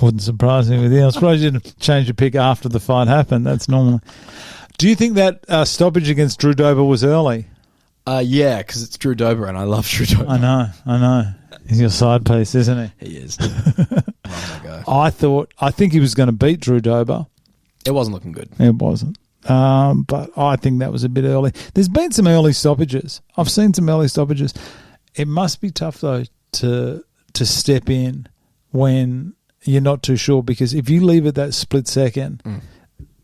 Wouldn't surprise me with you. I'm surprised you didn't change your pick after the fight happened. That's normal. Do you think that stoppage against Drew Dober was early? Yeah, because it's Drew Dober, and I love Drew Dober. I know. He's your side piece, isn't he? He is. Love that guy. I think he was going to beat Drew Dober. It wasn't looking good. It wasn't. But I think that was a bit early. There's been some early stoppages. I've seen some early stoppages. It must be tough, though, to step in when you're not too sure, because if you leave it that split second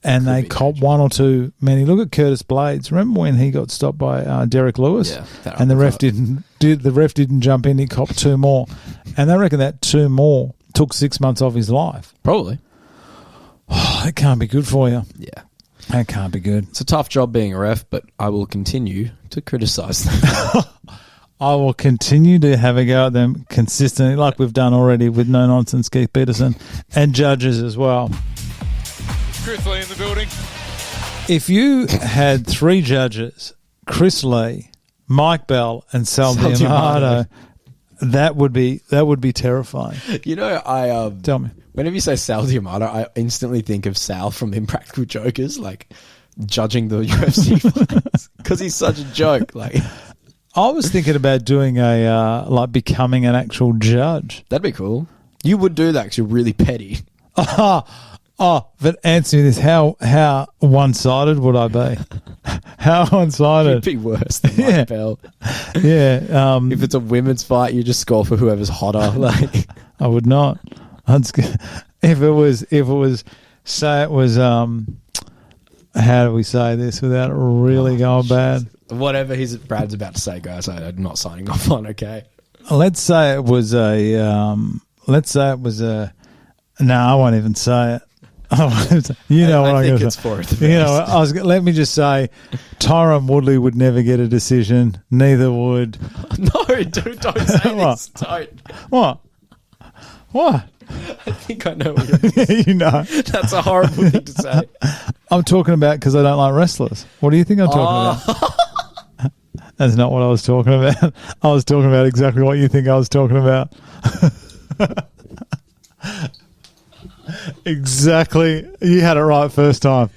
and they cop one or two, look at Curtis Blades. Remember when he got stopped by Derek Lewis? Yeah, and the ref didn't jump in, he copped two more. And they reckon that two more took 6 months off his life. Probably. Oh, that can't be good for you. Yeah. That can't be good. It's a tough job being a ref, but I will continue to criticise them. I will continue to have a go at them consistently, like we've done already with No Nonsense Keith Peterson and judges as well. Chris Lee in the building. If you had three judges, Chris Lee, Mike Bell, and Sal Diamato, that would be terrifying. You know, I Tell me. whenever you say Sal Diamato, I instantly think of Sal from Impractical Jokers, like judging the UFC fights, because he's such a joke. Like, I was thinking about doing becoming an actual judge. that'd be cool. You would do that because you're really petty. But answer me this: how one-sided would I be? How one-sided? You'd be worse than Mike Bell. Yeah. If it's a women's fight, you just score for whoever's hotter. Like, I would not. If it was, say it was. How do we say this without it really going bad? whatever Brad's about to say, guys, I'm not signing off on. Okay. Let's say it was a. No, I won't even say it. You know what I'm going to say. Let me just say, Tyrone Woodley would never get a decision. Neither would. No, dude, don't say this. Don't. What? I think I know what you're saying. You know. That's a horrible thing to say. I'm talking about because I don't like wrestlers. What do you think I'm talking about? That's not what I was talking about. I was talking about exactly what you think I was talking about. Exactly. You had it right first time.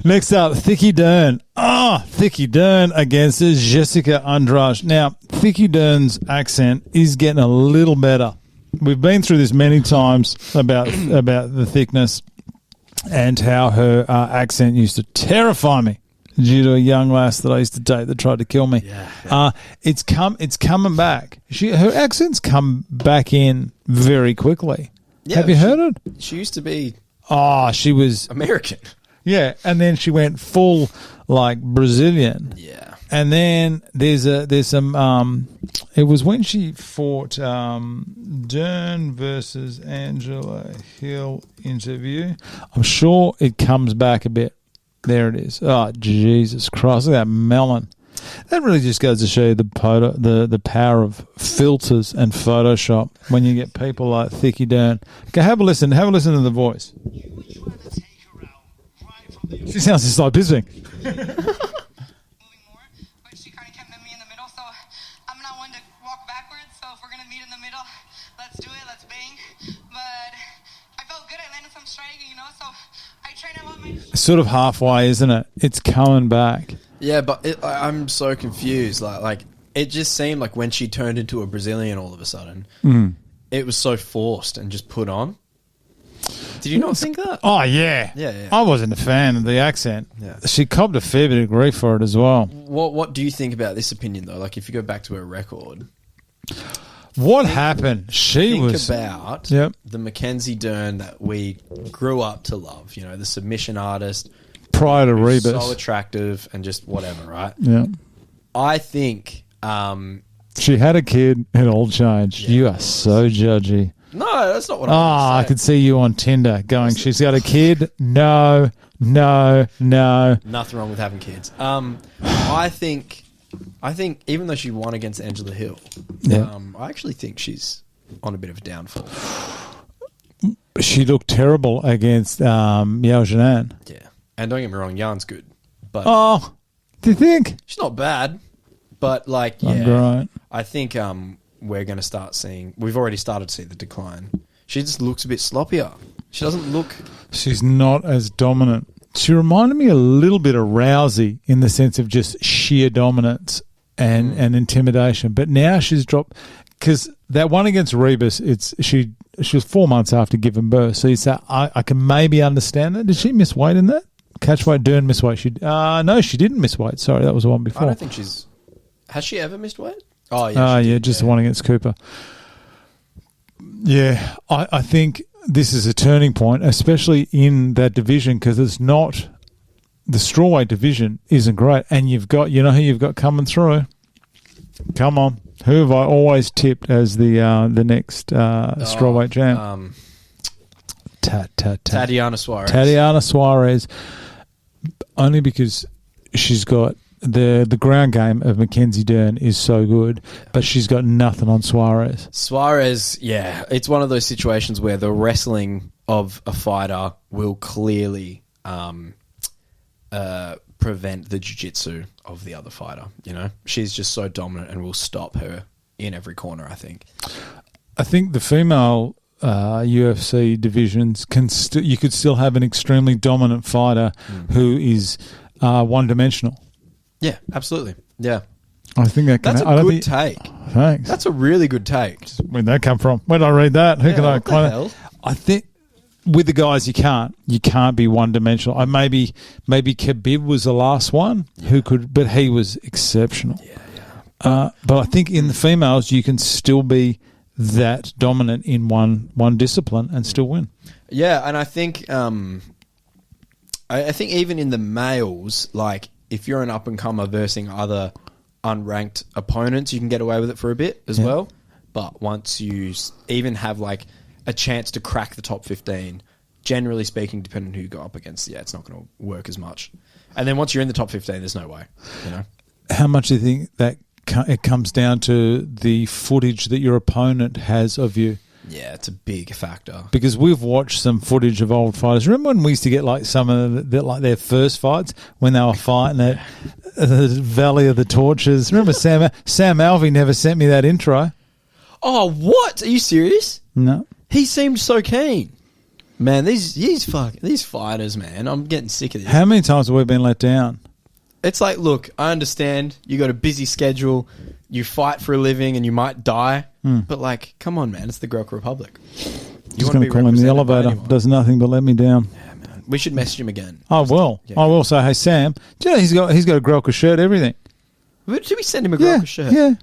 Next up, Thicky Dern. Thicky Dern against Jessica Andrade. Now, Thicky Dern's accent is getting a little better. We've been through this many times about the thickness and how her accent used to terrify me due to a young lass that I used to date that tried to kill me. Yeah. It's coming back. Her accent's come back in very quickly. Yeah, Have you heard it? She used to be She was American. Yeah, and then she went full like Brazilian. Yeah. And then there's some it was when she fought Dern versus Angela Hill interview. I'm sure it comes back a bit. There it is. Oh, Jesus Christ, look at that melon. That really just goes to show you the power of filters and Photoshop when you get people like Thicky Dern. Okay, have a listen to the voice. She sounds just like Bisping. Moving more, but she kind of kept me in the middle, so I'm not one to walk backwards, so if we're going to meet in the middle, let's do it, let's bang. But I felt good, I landed some striking, so I trained out my... Sort of halfway, isn't it? It's coming back. Yeah, but I'm so confused. Like it just seemed like when she turned into a Brazilian all of a sudden, it was so forced and just put on. Did you not think that? Oh, yeah. Yeah. I wasn't a fan of the accent. Yeah. She copped a fair bit of grief for it as well. What do you think about this opinion, though? Like, if you go back to her record... What happened? Think about Yep. the Mackenzie Dern that we grew up to love, the submission artist. Prior to Rebus. So attractive and just whatever, right? Yeah. I think... She had a kid, it all changed. Yeah. You are so judgy. No, that's not what I'm I saying. could see you on Tinder going, she's got a kid. No. Nothing wrong with having kids. I think even though she won against Angela Hill, I actually think she's on a bit of a downfall. She looked terrible against Yao Jinan. Yeah. And don't get me wrong, Yarn's good. But Do you think? she's not bad. But, Right. I think we're going to start seeing... We've already started to see the decline. She just looks a bit sloppier. She doesn't look... She's not as dominant. She reminded me a little bit of Rousey in the sense of just sheer dominance and intimidation. But now she's dropped... Because that one against Rebus, she was 4 months after giving birth. So you say, I can maybe understand that. Did she miss weight in that? Catch weight, Dern miss weight. No, she didn't miss weight. Sorry, that was the one before. I don't think she's... Has she ever missed weight? Oh, yeah. The one against Cooper. Yeah, I think this is a turning point, especially in that division, because it's not... The strawweight division isn't great. And you've got... You know who you've got coming through? Come on. Who have I always tipped as the next strawweight champ? Tatiana Suarez. Tatiana Suarez. Only because she's got... The ground game of Mackenzie Dern is so good, but she's got nothing on Suarez. Suarez, yeah. It's one of those situations where the wrestling of a fighter will clearly prevent the jiu-jitsu of the other fighter. She's just so dominant and will stop her in every corner, I think. I think the female UFC divisions you could still have an extremely dominant fighter who is one-dimensional. Yeah, absolutely. Yeah. I think that's a good take. Thanks. That's a really good take. Where'd that come from? Where did I read that? Who can I what the hell? I think with the guys you can't be one dimensional. Maybe Khabib was the last one who could, but he was exceptional. Yeah. But I think in the females you can still be that dominant in one discipline and still win. Yeah, and I think I think even in the males, like if you're an up and comer versus other unranked opponents, you can get away with it for a bit as well. But once you even have like a chance to crack the top 15, generally speaking, depending on who you go up against, it's not going to work as much. And then once you're in the top 15, there's no way. How much do you think that it comes down to the footage that your opponent has of you? Yeah, it's a big factor. Because we've watched some footage of old fighters. Remember when we used to get like some of their first fights when they were fighting at the Valley of the Torches? Remember Sam Alvey never sent me that intro. Oh, what? Are you serious? No. He seemed so keen. Man, these fighters, man. I'm getting sick of this. How many times have we been let down? It's like, look, I understand you got a busy schedule, you fight for a living, and you might die. But like, come on, man, it's the Grelka Republic. Just going to call him the elevator. Does nothing but let me down. Yeah, man. We should message him again. I will. Yeah. I will say, hey Sam, do you know he's got a Grelka shirt, everything. Did we send him a Grelka shirt? Yeah.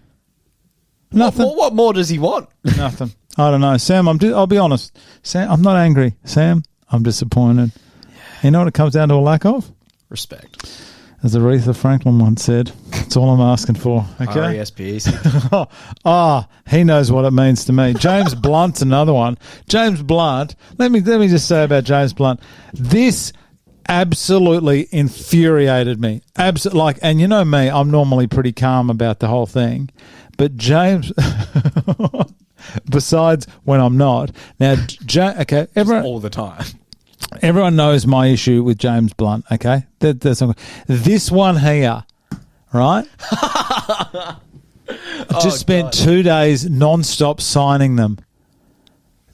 Nothing. What more does he want? Nothing. I don't know, Sam. I'll be honest, Sam. I'm not angry, Sam. I'm disappointed. You know what it comes down to a lack of? Respect. As Aretha Franklin once said, that's all I'm asking for. Okay. R-E-S-P-E-C. He knows what it means to me. James Blunt's another one. James Blunt. Let me just say about James Blunt. This absolutely infuriated me. And you know me, I'm normally pretty calm about the whole thing, but James. Besides when I'm not. Now, okay, everyone all the time. Everyone knows my issue with James Blunt, okay? That's not, this one here, right? I just spent 2 days non-stop signing them.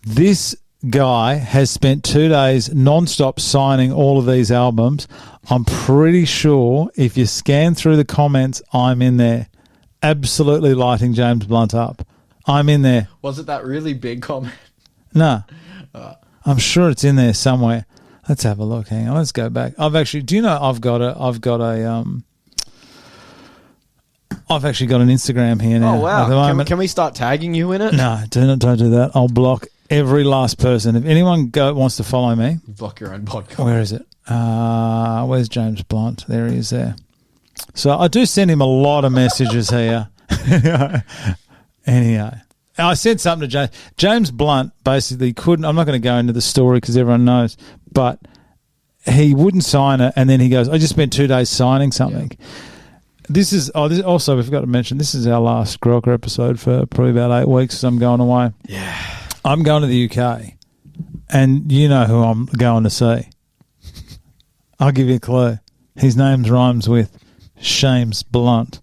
This guy has spent 2 days non-stop signing all of these albums. I'm pretty sure if you scan through the comments, I'm in there. Absolutely lighting James Blunt up. I'm in there. Was it that really big comment? No. I'm sure it's in there somewhere. Let's have a look. Hang on. Let's go back. I've actually got an Instagram here now. Oh wow. At the moment. Can we start tagging you in it? No, don't do that. I'll block every last person. If anyone wants to follow me, block your own podcast. Where is it? Where's James Blunt? There he is there. So I do send him a lot of messages here. Anyway, I said something to James Blunt. Basically, couldn't. I'm not going to go into the story because everyone knows, but he wouldn't sign it, and then he goes, "I just spent 2 days signing something." Yeah. This also we forgot to mention. This is our last Grelka episode for probably about 8 weeks. So I'm going away. Yeah, I'm going to the UK, and you know who I'm going to see. I'll give you a clue. His name rhymes with Shames Blunt.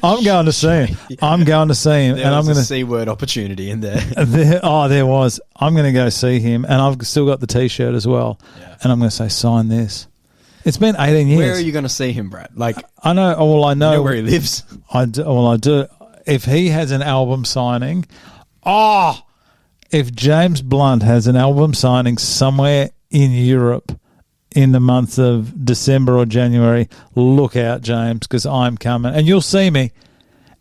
I'm going to see him. I'm going to see him, there and I'm going to C-word opportunity in there. There was. I'm going to go see him, and I've still got the T-shirt as well. Yeah. And I'm going to say, sign this. It's been 18 years. Where are you going to see him, Brad? Like, I know. Well, I know, you know where he lives. I do. If he has an album signing, if James Blunt has an album signing somewhere in Europe in the month of December or January, look out, James, because I'm coming. And you'll see me.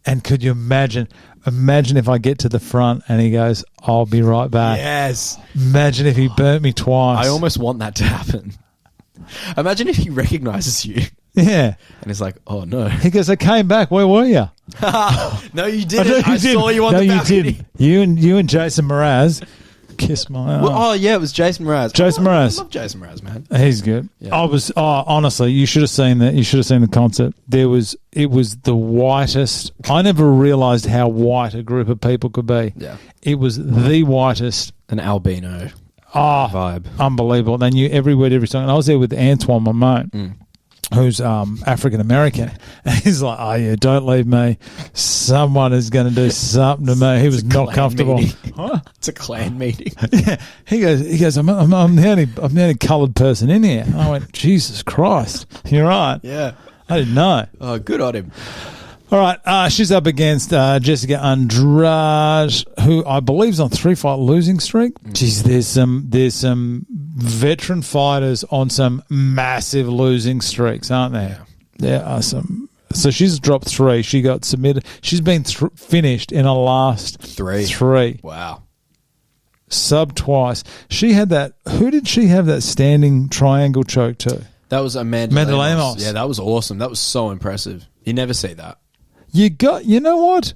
And could you imagine if I get to the front and he goes, I'll be right back. Yes. Imagine if he burnt me twice. I almost want that to happen. Imagine if he recognizes you. Yeah. And he's like, oh, no. He goes, I came back. Where were you? No, you didn't. I saw you on the balcony. You didn't. You and Jason Mraz kiss my arm. Well, it was Jason Mraz. Jason Mraz. I love Jason Mraz, man. He's good. Yeah. Honestly, you should have seen that. You should have seen the concert. It was the whitest. I never realised how white a group of people could be. Yeah. It was the whitest. An albino vibe. Unbelievable. They knew every word, every song. And I was there with Antoine, my mate. Who's African American. And he's like, oh yeah, don't leave me. Someone is going to do something to me. He was not comfortable. Huh? It's a clan meeting. Yeah. He goes, I'm the only coloured person in here. And I went, Jesus Christ. You're right. Yeah. I didn't know. Oh, good on him. All right, she's up against Jessica Andrade, who I believe is on 3-fight losing streak. Geez, there's some veteran fighters on some massive losing streaks, aren't there? There are some. So she's dropped 3. She got submitted. She's been finished in her last 3. Wow. Sub twice. She had that. Who did she have that standing triangle choke to? That was Amanda Lemos. Yeah, that was awesome. That was so impressive. You never see that. You know what?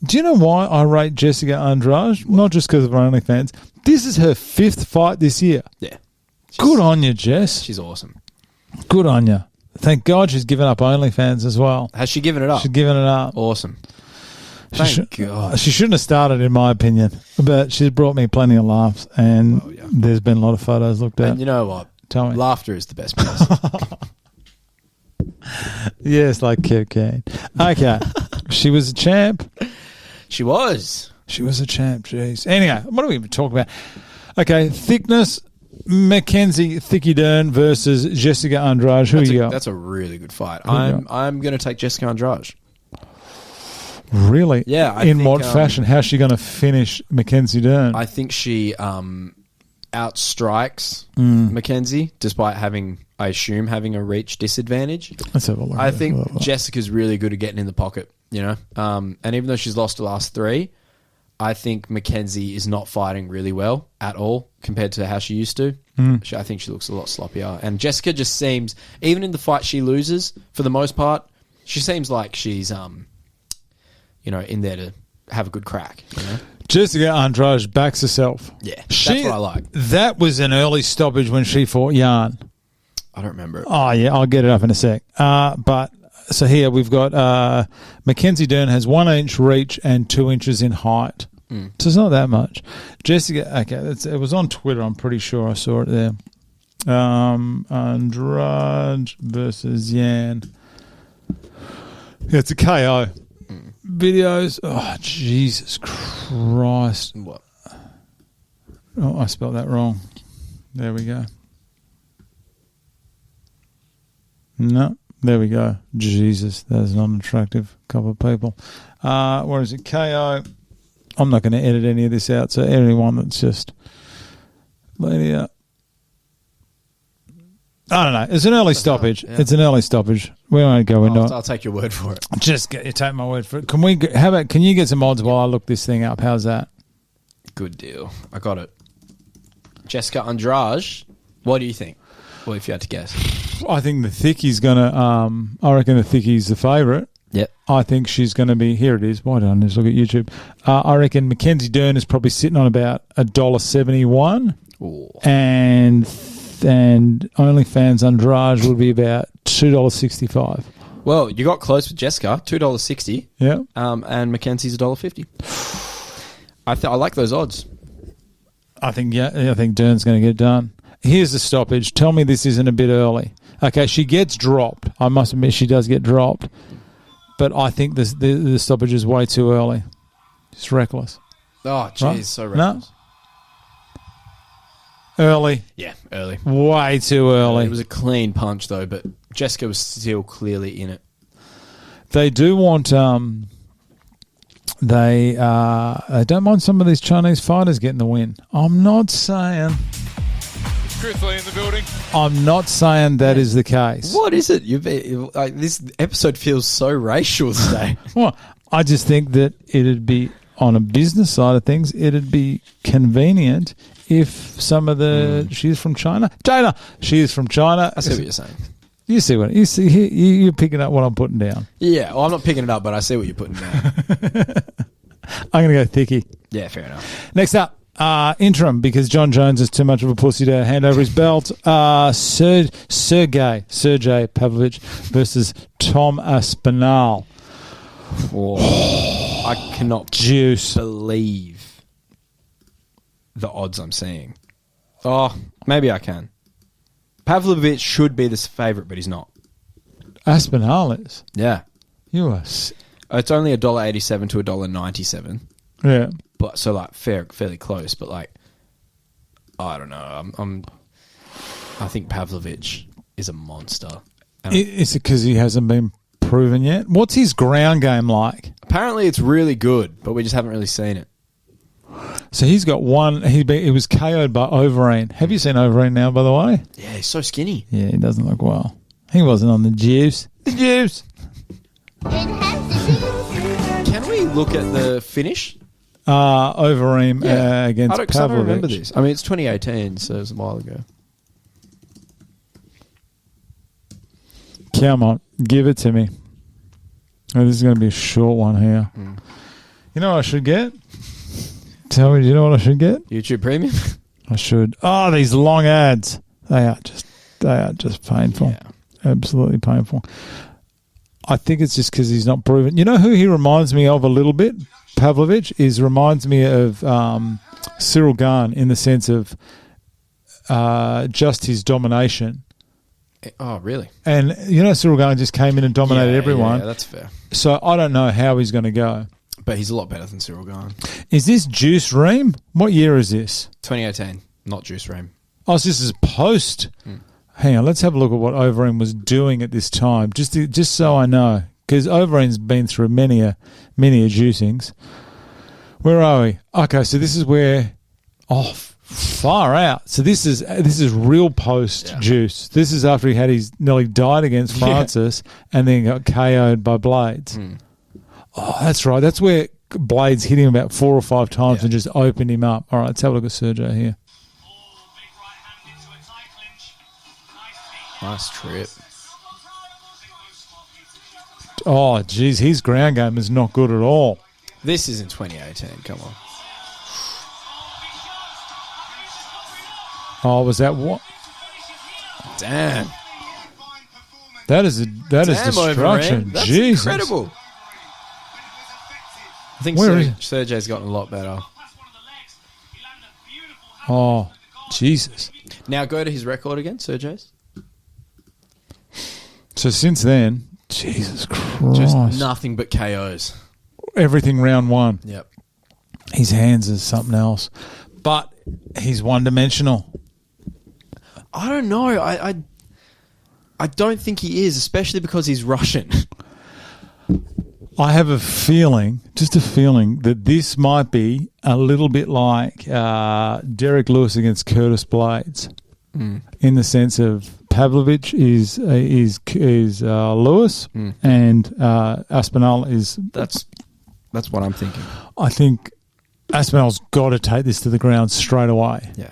Do you know why I rate Jessica Andrade? Not just because of her OnlyFans. This is her 5th fight this year. Yeah. Good on you, Jess. She's awesome. Good on you. Thank God she's given up OnlyFans as well. Has she given it up? She's given it up. Awesome. Thank God. She shouldn't have started, in my opinion. But she's brought me plenty of laughs. And there's been a lot of photos looked at. And you know what? Tell me. Laughter is the best medicine. Yes, like cocaine. Okay. She was a champ. She was. She was a champ, jeez. Anyway, what do we even talk about? Okay, thickness, Mackenzie Thicky Dern versus Jessica Andrade. Who you got? That's a really good fight. I'm going to take Jessica Andrade. Really? Yeah. I In think, what fashion? How's she going to finish Mackenzie Dern? I think she outstrikes Mackenzie, despite having a reach disadvantage. Let's have a look. I think Jessica's really good at getting in the pocket, you know. And even though she's lost the last 3, I think Mackenzie is not fighting really well at all compared to how she used to. I think she looks a lot sloppier. And Jessica just seems, even in the fight she loses, for the most part, she seems like she's, in there to have a good crack, you know. Jessica Andrade backs herself. Yeah, that's what I like. That was an early stoppage when she fought Yarn. I don't remember it. Oh, yeah, I'll get it up in a sec. So here we've got Mackenzie Dern has 1 inch reach and 2 inches in height. So it's not that much. Jessica, okay, it was on Twitter. I'm pretty sure I saw it there. Andrade versus Yan. Yeah, it's a KO. Videos. Oh, Jesus Christ. What? Oh, I spelled that wrong. There we go. No, there we go. Jesus, that's not an attractive couple of people. What is it? KO. I'm not going to edit any of this out, so anyone that's just lady out. I don't know. It's an early stoppage. Yeah. It's an early stoppage. We won't go into it. I'll take your word for it. Take my word for it. Can you get some odds while I look this thing up? How's that? Good deal. I got it. Jessica Andrade. What do you think? Well, if you had to guess. I think the Thickie's going to, I reckon the Thickie's the favourite. Yep. I think she's going to be, here it is. Why don't I just look at YouTube? I reckon Mackenzie Dern is probably sitting on about $1.71. Ooh. And OnlyFans Andrade would be about $2.65. Well, you got close with Jessica, $2.60. Yeah. And Mackenzie's $1.50. I like those odds. I think Dern's going to get done. Here's the stoppage. Tell me this isn't a bit early. Okay, she gets dropped. I must admit she does get dropped. But I think the stoppage is way too early. It's reckless. Oh, jeez, Right? so reckless. No? Early. Yeah, early. Way too early. It was a clean punch, though, but Jessica was still clearly in it. They do want... They don't mind some of these Chinese fighters getting the win. I'm not saying... Truthfully in the building. I'm not saying that is the case. What is it? This episode feels so racial today. Well, I just think that it'd be, on a business side of things, it'd be convenient if some of the... She's from China. She is from China. I see what you're saying. You see what... You're picking up what I'm putting down. Yeah, well, I'm not picking it up, but I see what you're putting down. I'm going to go Thicky. Yeah, fair enough. Next up. Interim, because John Jones is too much of a pussy to hand over his belt. Sergey Pavlovich versus Tom Aspinall. Oh, I cannot Juice. believe the odds I'm seeing. Oh, maybe I can. Pavlovich should be the favourite, but he's not. Aspinall is. Yeah. You are. It's only $1.87 to $1.97. Yeah. But so like fairly close, but like I don't know. I think Pavlovich is a monster. And Is it because he hasn't been proven yet? What's his ground game like? apparently it's really good, but we just haven't really seen it. So he's got one. He was KO'd by Overeem. Have you seen Overeem now, by the way? Yeah, he's so skinny. Yeah, he doesn't look well. He wasn't on the juice. The juice. Can we look at the finish? Overeem against Pavlovich. I don't remember this. I mean, it's 2018, so it was a while ago. Come on, give it to me. Oh, this is going to be a short one here. You know what I should get? Tell me, do you know what I should get? YouTube Premium? I should. Oh, these long ads. They are just painful. Yeah. Absolutely painful. I think it's just because he's not proven. You know who he reminds me of a little bit? Pavlovich reminds me of Cyril Gane in the sense of just his domination. Oh, really? And you know, Cyril Gane just came in and dominated everyone. Yeah, that's fair. So I don't know how he's going to go. but he's a lot better than Cyril Gane. Is this Juice Ream? What year is this? 2018, not Juice Ream. Oh, so this is post. Hang on, let's have a look at what Overeem was doing at this time, just so I know, because Overeem's been through many a juicings. Where are we? Okay, so this is where, far out. So this is real post juice. This is after he nearly died against Francis and then got KO'd by Blades. Oh, that's right. That's where Blades hit him about 4 or 5 times and just opened him up. All right, let's have a look at Sergio here. Nice trip. Oh, geez, his ground game is not good at all. This is in 2018. Come on. Oh, was that what? Damn. That is destruction. That's Jesus. incredible. I think Sergio's gotten a lot better. Oh, Jesus. Now go to his record again, Sergio's. So since then, Jesus Christ. Just nothing but KOs. Everything round one. Yep. His hands is something else. But he's one-dimensional. I don't know. I don't think he is, especially because he's Russian. I have a feeling, that this might be a little bit like Derek Lewis against Curtis Blades, in the sense of Pavlovich is Lewis, and Aspinall is. That's what I'm thinking. I think Aspinall's got to take this to the ground straight away. Yeah,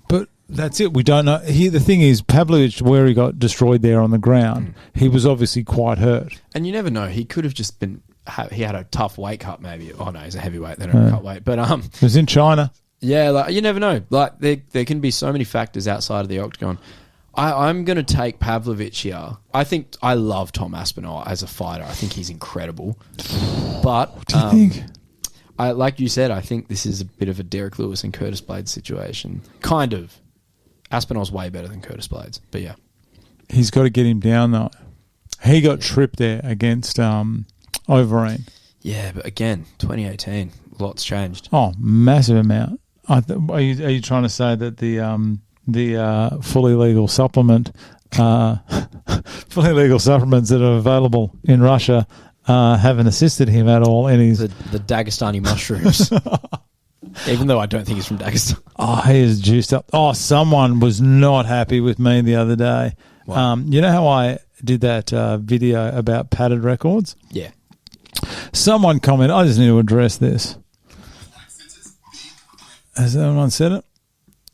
but that's it. We don't know. The thing is, Pavlovich, where he got destroyed there on the ground, he was obviously quite hurt. And you never know. He could have just been. He had a tough weight cut, maybe. Oh no, he's a heavyweight. They don't cut weight, but it was in China. Yeah, like you never know. Like there can be so many factors outside of the octagon. I'm going to take Pavlovich here. I think I love Tom Aspinall as a fighter. I think he's incredible. But what do you think? Like you said, I think this is a bit of a Derek Lewis and Curtis Blades situation. Kind of. Aspinall's way better than Curtis Blades, but yeah. He's got to get him down though. He got tripped there against Overeem. Yeah, but again, 2018, lots changed. Oh, massive amount. Are you trying to say that the fully legal supplements that are available in Russia haven't assisted him at all in his the Dagestani mushrooms? Even though I don't think he's from Dagestan. Oh, he is juiced up. Oh, someone was not happy with me the other day. Wow. You know how I did that video about padded records? Yeah. Someone commented, I just need to address this. Has anyone said it?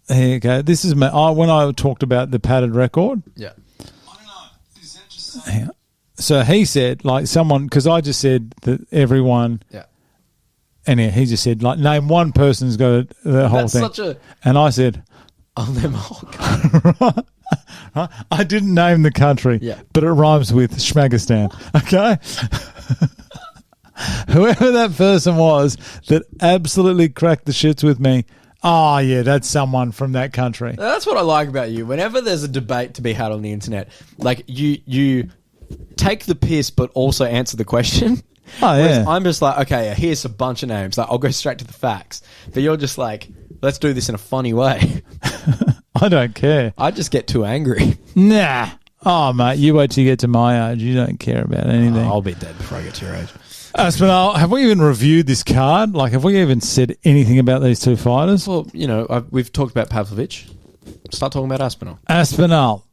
Here you go. This is when I talked about the padded record. Yeah. I don't know. Is that just Hang on. So he said, like someone, because I just said that everyone. Yeah. And he just said, like, name one person who's got the whole That's thing. such a. And I said, I'll name a whole country. I didn't name the country, but it rhymes with Schmagistan. Okay? Whoever that person was that absolutely cracked the shits with me, oh, yeah, that's someone from that country. That's what I like about you. Whenever there's a debate to be had on the internet, like you take the piss but also answer the question. Oh, yeah. Whereas I'm just like, okay, here's a bunch of names. Like, I'll go straight to the facts. But you're just like, let's do this in a funny way. I don't care. I just get too angry. Nah. Oh, mate, you wait till you get to my age. You don't care about anything. I'll be dead before I get to your age. Aspinall, have we even reviewed this card? Like, have we even said anything about these two fighters? Well, you know, we've talked about Pavlovich. Start talking about Aspinall. Aspinall.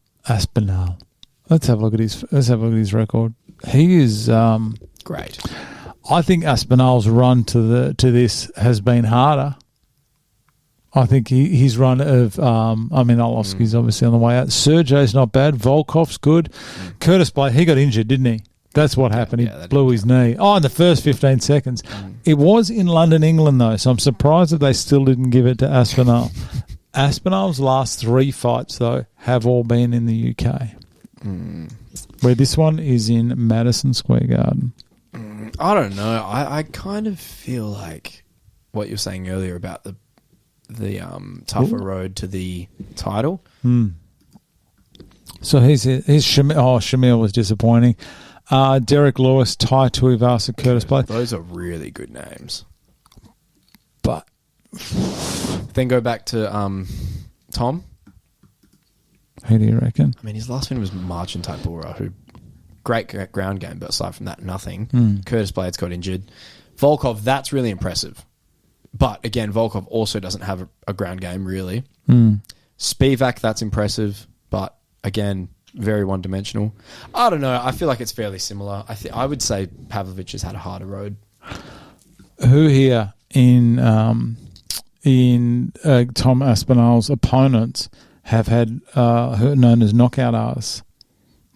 Let's have a look at his record. He is great. I think Aspinall's run to this has been harder. I think his run of Arlovsky's obviously on the way out. Sergey's not bad. Volkov's good. Curtis Blade, he got injured, didn't he? That's what happened. He blew his knee. Oh, in the first 15 seconds. It was in London, England, though, so I'm surprised that they still didn't give it to Aspinall. Aspinall's last 3 fights, though, have all been in the UK. Where this one is in Madison Square Garden. I don't know. I kind of feel like what you were saying earlier about the tougher road to the title. So his Shamil was disappointing. Derek Lewis, Tai Tuivasa, Curtis Blades. Those are really good names. But Then go back to Tom. who do you reckon? I mean, his last win was Marcin Tybura, who great ground game, but aside from that, nothing. Curtis Blades got injured. Volkov, that's really impressive. But again, Volkov also doesn't have a ground game, really. Spivak, that's impressive, but again, very one-dimensional. I don't know. I feel like it's fairly similar. I would say Pavlovich has had a harder road. Who here in Tom Aspinall's opponents have had who are known as knockout artists?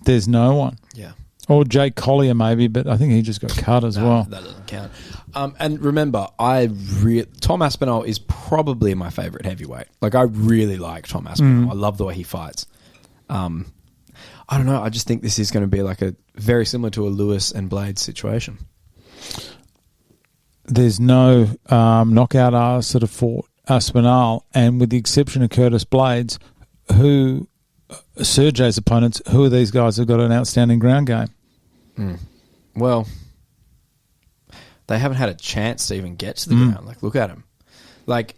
There's no one. Yeah. Or Jake Collier maybe, but I think he just got cut as well. That doesn't count. And remember, Tom Aspinall is probably my favourite heavyweight. Like, I really like Tom Aspinall. I love the way he fights. I don't know. I just think this is going to be like a very similar to a Lewis and Blades situation. There's no knockout artists that have fought Aspinall, and with the exception of Curtis Blades, who Sergey's opponents, who are these guys who've got an outstanding ground game? Well, they haven't had a chance to even get to the ground. Like, look at him. Like,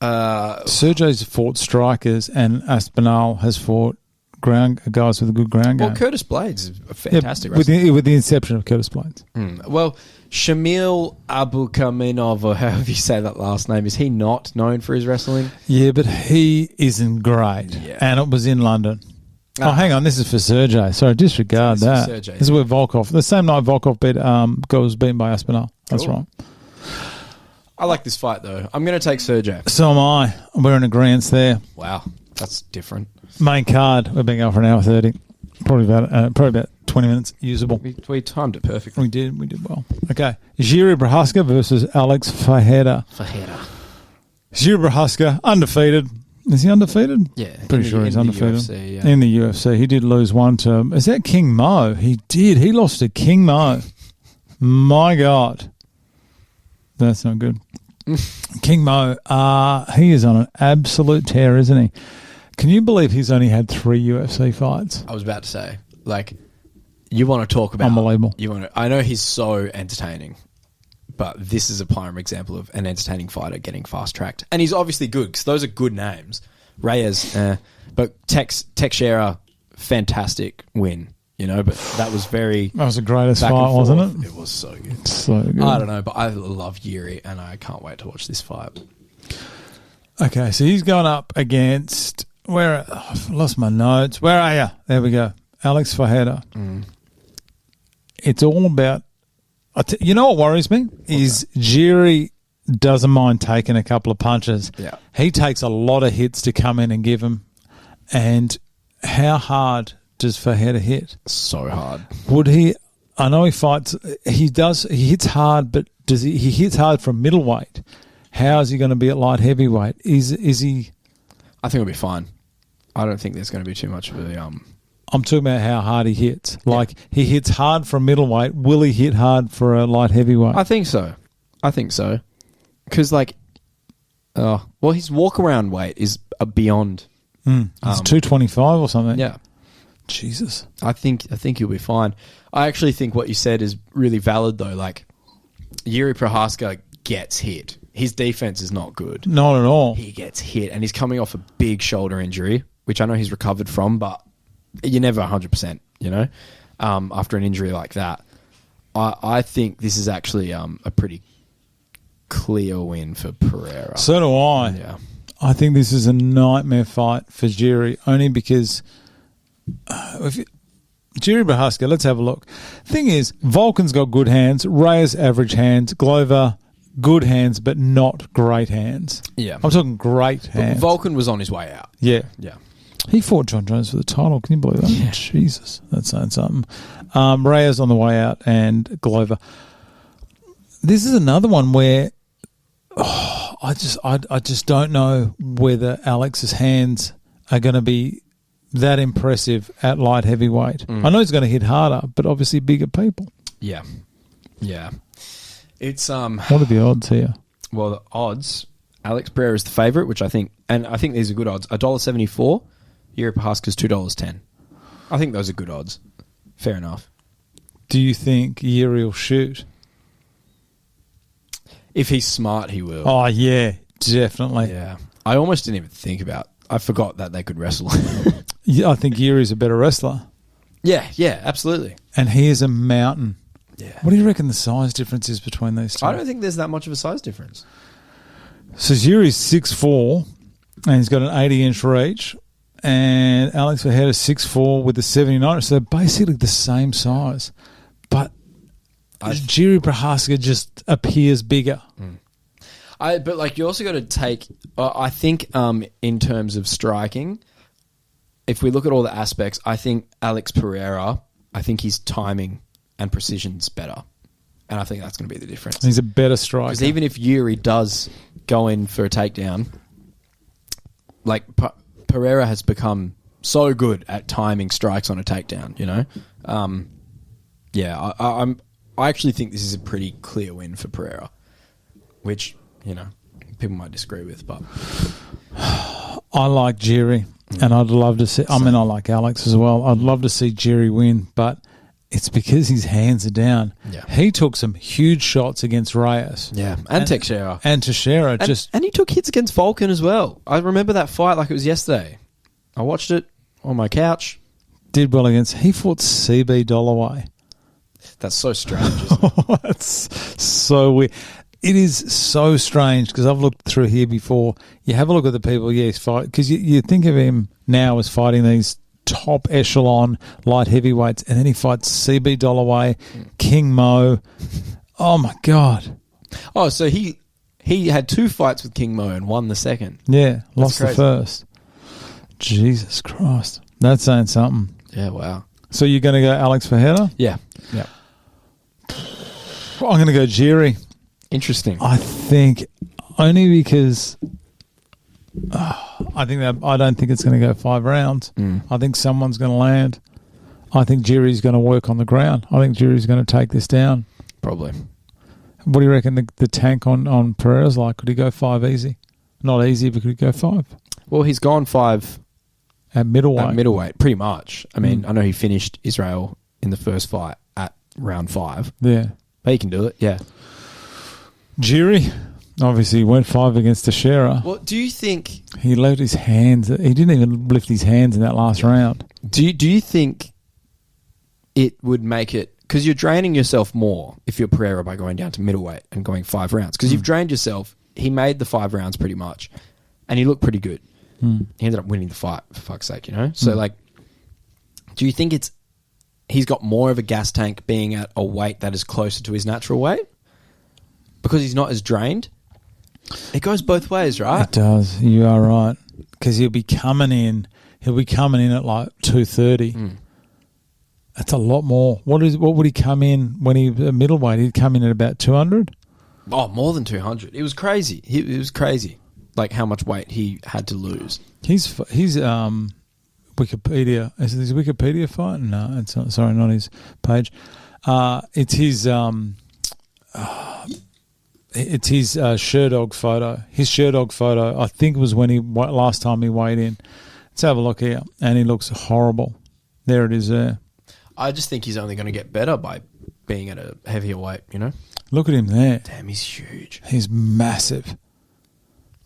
Sergey's fought strikers, and Aspinall has fought guys with a good ground game. well, Curtis Blades is a fantastic with wrestler. the exception of Curtis Blades. Well, Shamil Abukaminov, or however you say that last name, is he not known for his wrestling? Yeah, but he isn't great. Yeah. And it was in London. Oh, hang on. This is for Sergey. Sorry, disregard This is that. for Sergey, This is where Volkov, the same night Volkov was beaten by Aspinall. That's Cool. right. I like this fight, though. I'm going to take Sergey. So am I. We're in agreement there. Wow, that's different. Main card. We've been going for an hour 30. Probably about 20 minutes usable. We timed it perfectly. We did well. Okay. Jiri Prochazka versus Alex Fajeda. Jiri Prochazka, undefeated. Is he undefeated? Yeah. Pretty sure he's undefeated. UFC, yeah. In the UFC. He did lose one to... Is that King Mo? He did. He lost to King Mo. My God. That's not good. King Mo, he is on an absolute tear, isn't he? Can you believe he's only had 3 UFC fights? I was about to say, like, you want to talk about... Unbelievable. I know he's so entertaining, but this is a prime example of an entertaining fighter getting fast-tracked. And he's obviously good, because those are good names. Reyes, but Teixeira, fantastic win, but that was very... That was the greatest back and fight, forth. wasn't it? It was so good. So good. I don't know, but I love Yuri, and I can't wait to watch this fight. Okay, so he's going up against... I've lost my notes. Where are you? There we go. Alex Fajeda. It's all about... you know what worries me? Is Jiri doesn't mind taking a couple of punches. Yeah. He takes a lot of hits to come in and give him. And how hard does Fajeda hit? So hard. Would he... I know he fights... He hits hard, but does he hits hard from middleweight. How is he going to be at light heavyweight? Is he... I think it'll be fine. I don't think there's going to be too much of a... I'm talking about how hard he hits. Like, he hits hard from middleweight. Will he hit hard for a light heavyweight? I think so. Because, his walk-around weight is beyond... It's 225 or something. Yeah. Jesus. I think he'll be fine. I actually think what you said is really valid, though. Like, Yuri Prochazka gets hit. His defense is not good. Not at all. He gets hit, and he's coming off a big shoulder injury, which I know he's recovered from, but you're never 100%, after an injury like that. I think this is actually a pretty clear win for Pereira. So do I. Yeah. I think this is a nightmare fight for Jiri, only because Jiri Prochazka, let's have a look. Thing is, Volkan's got good hands, Reyes average hands, Glover good hands, but not great hands. Yeah. I'm talking great hands. Vulcan was on his way out. Yeah. Yeah. He fought John Jones for the title. Can you believe that? Yeah. Jesus. That's saying something. Reyes on the way out and Glover. This is another one where I just don't know whether Alex's hands are going to be that impressive at light heavyweight. I know he's going to hit harder, but obviously bigger people. Yeah. Yeah. It's What are the odds here? Well, the odds, Alex Pereira is the favourite, which I think these are good odds. $1.74, Yuri Prochazka's $2.10. I think those are good odds. Fair enough. do you think Yuri will shoot? If he's smart, he will. Oh, yeah, definitely. Yeah. I almost didn't even think about. I forgot that they could wrestle. Yeah, I think Yuri's a better wrestler. Yeah, absolutely. And he is a mountain. Yeah. What do you reckon the size difference is between these two? I don't think there's that much of a size difference. So Yuri's 6'4", and he's got an 80-inch reach, and Alex Fajeda's 6'4" with a 79. So they're basically the same size. But Jiri Prohaska just appears bigger. But like you also got to take. I think in terms of striking, if we look at all the aspects, I think Alex Pereira. I think his timing and precision's better, and I think that's going to be the difference. He's a better striker. Because even if Yuri does go in for a takedown, like Pereira has become so good at timing strikes on a takedown. You know, I actually think this is a pretty clear win for Pereira, which, you know, people might disagree with, but I like Jiri, and I'd love to see. I mean, I like Alex as well. I'd love to see Jiri win, but it's because his hands are down. Yeah. He took some huge shots against Reyes. yeah, and Teixeira. And Teixeira And he took hits against Vulcan as well. I remember that fight like it was yesterday. I watched it on my couch. did well against. He fought CB Dollaway. That's so strange, isn't it? That's so weird. It is so strange because I've looked through here before. You have a look at the people, he's fight, because you think of him now as fighting these top echelon light heavyweights, and then he fights CB Dollaway, King Mo. Oh my God! Oh, so he had 2 fights with King Mo and won the second. Yeah, lost the crazy. first. Jesus Christ, that's saying something. Yeah, wow. So you're going to go Alex Fajeda? Yeah. I'm going to go Jiri. Interesting. I think only because I don't think it's going to go 5 rounds. I think someone's going to land. I think Jiri's going to work on the ground. I think Jiri's going to take this down. Probably. What do you reckon the tank on Pereira's like? Could he go 5 easy? Not easy, but could he go 5? Well, he's gone 5 At middleweight. at middleweight, pretty much. I mean, I know he finished Israel in the first fight at round 5. Yeah. But he can do it, yeah. Jiri, obviously, went 5 against Teixeira. Well, do you think... He left his hands. He didn't even lift his hands in that last round. Do you think it would make it... Because you're draining yourself more if you're Pereira by going down to middleweight and going 5 rounds. Because you've drained yourself. He made the 5 rounds pretty much. And he looked pretty good. He ended up winning the fight, for fuck's sake, you know? So, like, do you think he's got more of a gas tank being at a weight that is closer to his natural weight? Because he's not as drained? It goes both ways, right? It does. You are right. Because he'll be coming in at like 230. That's a lot more. What would he come in when he a middleweight? He'd come in at about 200? Oh, more than 200. It was crazy. It was crazy, like how much weight he had to lose. He's Wikipedia. Is it his Wikipedia fight? No, it's not. Sorry, not his page. It's his Sherdog photo. His Sherdog photo, I think, was when last time he weighed in. Let's have a look here, and he looks horrible. There it is. There. I just think he's only going to get better by being at a heavier weight. You know. Look at him there. Damn, he's huge. He's massive.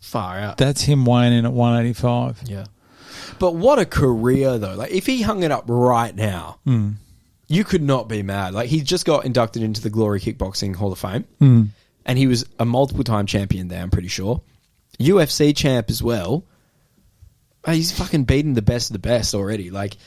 Far out. That's him weighing in at 185. Yeah. But what a career, though. Like, if he hung it up right now, you could not be mad. Like, he just got inducted into the Glory Kickboxing Hall of Fame. And he was a multiple-time champion there, I'm pretty sure. UFC champ as well. He's fucking beaten the best of the best already. Like,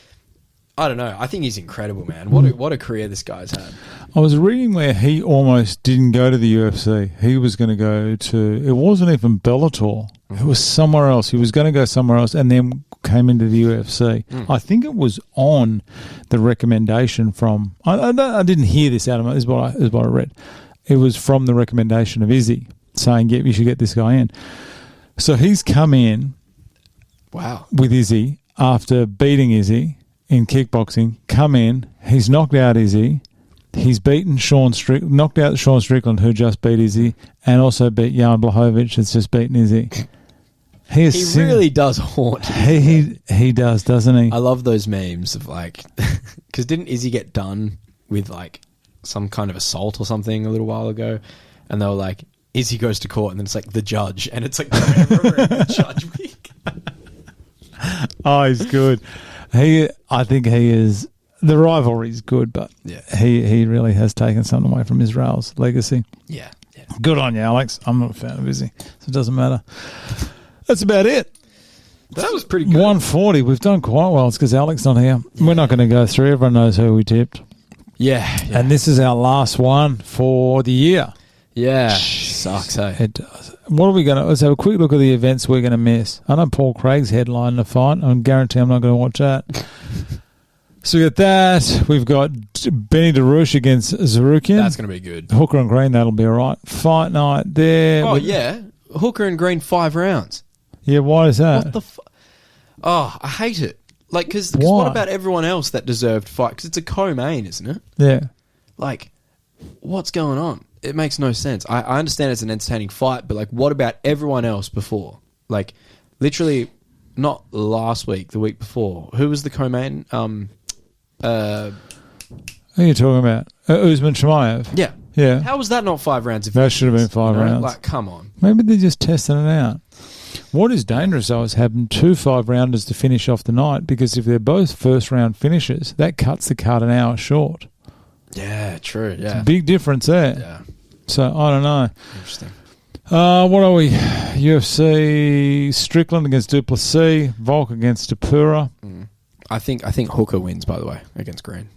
I don't know. I think he's incredible, man. What a career this guy's had. I was reading where he almost didn't go to the UFC. He was going to go to... It wasn't even Bellator. It was somewhere else. He was going to go somewhere else and then came into the UFC. I think it was on the recommendation from... I didn't hear this out of it. This is what I read. It was from the recommendation of Izzy saying, yeah, you should get this guy in. So he's come in with Izzy after beating Izzy in kickboxing, come in, he's knocked out Izzy, he's beaten knocked out Sean Strickland, who just beat Izzy, and also beat Jan Blachowicz, that's just beaten Izzy. He really does haunt. He does, doesn't he? I love those memes of like... Because didn't Izzy get done with like some kind of assault or something a little while ago, and they were like, Izzy goes to court, and then it's like the judge, and it's like the judge week. Oh, he's good. I think he is. The rivalry's good, but Yeah. he really has taken something away from Israel's legacy. Yeah. Good on you, Alex. I'm not a fan of Izzy, so it doesn't matter. That's about it. That was pretty good. 140. We've done quite well. It's because Alex not here. We're not going to go through. Everyone knows who we tipped. Yeah. And this is our last one for the year. Yeah. Sucks, hey? It does. What are we going to... Let's have a quick look at the events we're going to miss. I know Paul Craig's headline the fight. I guarantee I'm not going to watch that. So we got that. We've got Benny DeRouche against Zarukian. That's going to be good. Hooker and Green, that'll be all right. Fight night there. Oh, yeah. Hooker and Green 5 rounds. Yeah, why is that? What the Oh, I hate it. Like, because Why? what about everyone else that deserved fight? Because it's a co-main, isn't it? Yeah. Like, what's going on? It makes no sense. I understand it's an entertaining fight, but, like, what about everyone else before? Like, literally, not last week, the week before. Who was the co-main? Who are you talking about? Usman Chimaev? Yeah. Yeah. How was that not 5 rounds? If That should have been 5 rounds. Like, come on. Maybe they're just testing it out. What is dangerous, though, is having 2 5-rounders to finish off the night, because if they're both first-round finishes, that cuts the card an hour short. Yeah, true. Yeah. Big difference there. Yeah. So, I don't know. Interesting. What are we? UFC Strickland against Duplessis, Volk against Tapura. I think Hooker wins, by the way, against Green.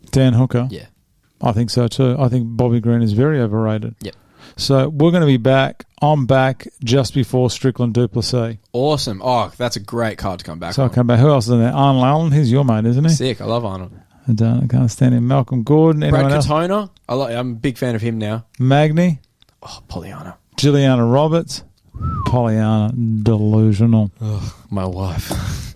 Dan Hooker. Yeah. I think so too. I think Bobby Green is very overrated. Yep. So we're going to be back. I'm back just before Strickland Duplessis. Awesome. Oh, that's a great card to come back So on. I'll come back. Who else is in there? Arnold Allen. He's your mate, isn't he? Sick. I love Arnold. I can't stand him. Malcolm Gordon. Brad Anyone else? Katona. I'm a big fan of him now. Magny. Oh, Pollyanna. Juliana Roberts. Pollyanna. Delusional. My wife.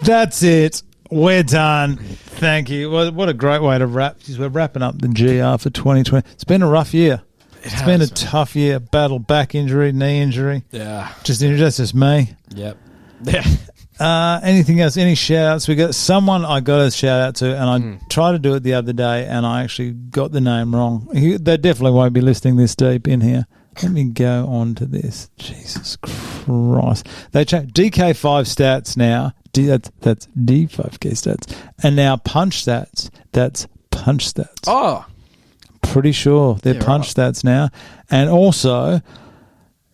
That's it. We're done. Thank you. What a great way to wrap. Jeez, we're wrapping up the GR for 2020. It's been a rough year. It's been a tough year. Battle back injury, knee injury. Yeah. Just injured. That's just me. Yep. Yeah. Anything else? Any shout outs? We got someone I got a shout out to, and I tried to do it the other day, and I actually got the name wrong. They definitely won't be listening this deep in here. Let me go on to this. Jesus Christ. They changed DK5 stats now. That's D5K stats. And now punch stats. That's punch stats. Oh. Pretty sure they're punch stats now. And also,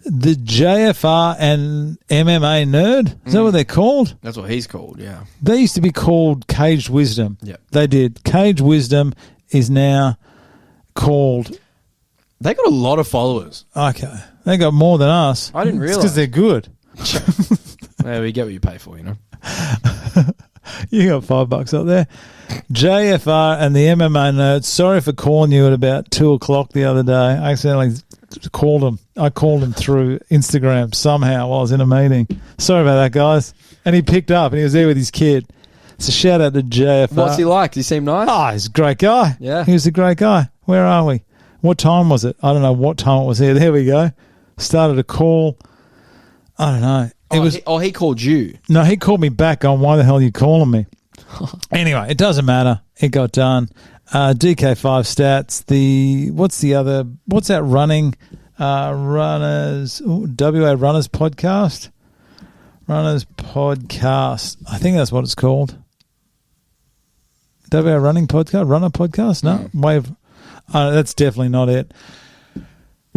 the JFR and MMA nerd, is that what they're called? That's what he's called, yeah. They used to be called Caged Wisdom. Yep. They did. Caged Wisdom is now called... They got a lot of followers. Okay. They got more than us. I didn't realise. It's because they're good. Yeah, we get what you pay for, you know. You got $5 up there. JFR and the MMA nerds. Sorry for calling you at about 2:00 the other day. I accidentally called him. I called him through Instagram somehow while I was in a meeting. Sorry about that, guys. And he picked up and he was there with his kid. So shout out to JFR. What's he like? Does he seem nice? Oh, he's a great guy. Yeah. He was a great guy. Where are we? What time was it? I don't know what time it was here. There we go. Started a call. I don't know. He called you. No, he called me back on why the hell are you calling me? Anyway, it doesn't matter. It got done. DK5 stats. What's that running runners WA Runners podcast? Runners podcast. I think that's what it's called. WA Running podcast? Runner podcast? No. Wave. That's definitely not it.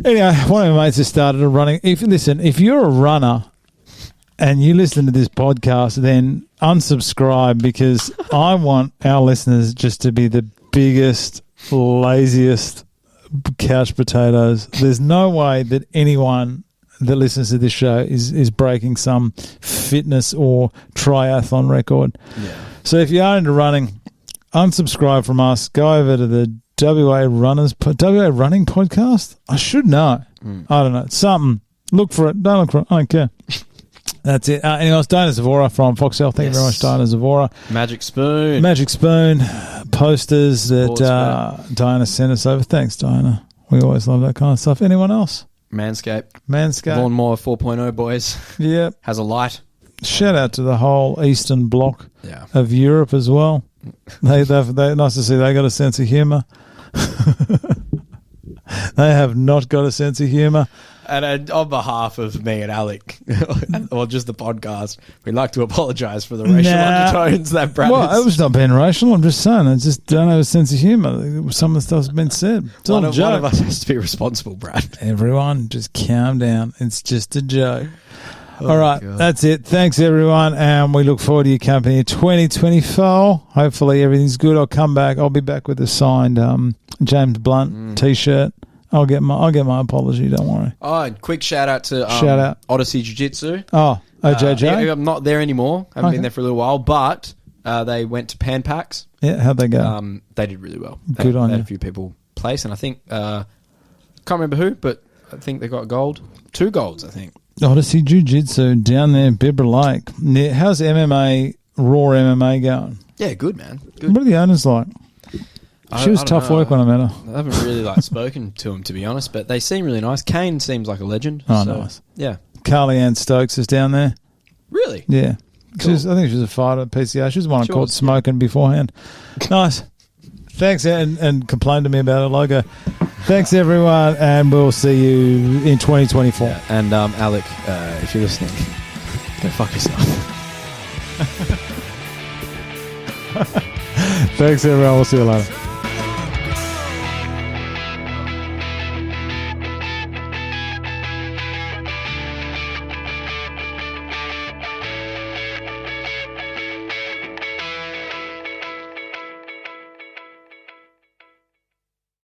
Anyway, one of my mates has started a running. If you're a runner and you listen to this podcast, then unsubscribe, because I want our listeners just to be the biggest, laziest couch potatoes. There's no way that anyone that listens to this show is breaking some fitness or triathlon record. Yeah. So if you are into running, unsubscribe from us. Go over to the WA Running podcast. I should know. I don't know. Something. Look for it. Don't look for it. I don't care. That's it. Anyway, it's Diana Zavora from Foxtel. Thank you very much, Diana Zavora. Magic Spoon. Posters that Diana sent us over. Thanks, Diana. We always love that kind of stuff. Anyone else? Manscaped. Lawnmower 4.0, boys. Yep. Has a light. Shout out to the whole eastern bloc Yeah. of Europe as well. They nice to see they got a sense of humour. They have not got a sense of humour. And on behalf of me and Alec, or just the podcast, we'd like to apologise for the racial undertones that Brad Well, it was not being racial. I'm just saying, I just don't have a sense of humour. Some of the stuff's been said. It's all a joke. One of us has to be responsible, Brad. Everyone, just calm down. It's just a joke. Oh, all right, God. That's it. Thanks, everyone, and we look forward to your company in 2024. Hopefully everything's good. I'll come back. I'll be back with a signed James Blunt T-shirt. I'll get my apology. Don't worry. Oh, and quick shout out to Odyssey Jiu-Jitsu. Oh, OJJ. I'm not there anymore. Haven't been there for a little while, but they went to Pan Packs. Yeah, how'd they go? They did really well. Good on they had you. a few people place, and I think can't remember who, but I think they got gold. 2 golds, I think. Odyssey Jiu-Jitsu down there in Bibra Lake. Yeah, how's MMA, Raw MMA going? Yeah, good, man. Good. What are the owners like? She was tough work when I met her. I haven't really spoken to them, to be honest, but they seem really nice. Kane seems like a legend. Oh, so, nice. Yeah. Carly Ann Stokes is down there. Really? Yeah. Cool. I think she was a fighter at PCA. She was the one I She caught was, smoking beforehand. Nice. Thanks, and complain to me about a logo. Thanks, everyone, and we'll see you in 2024. Yeah. And Alec, if you're listening, go fuck yourself. Thanks, everyone. We'll see you later.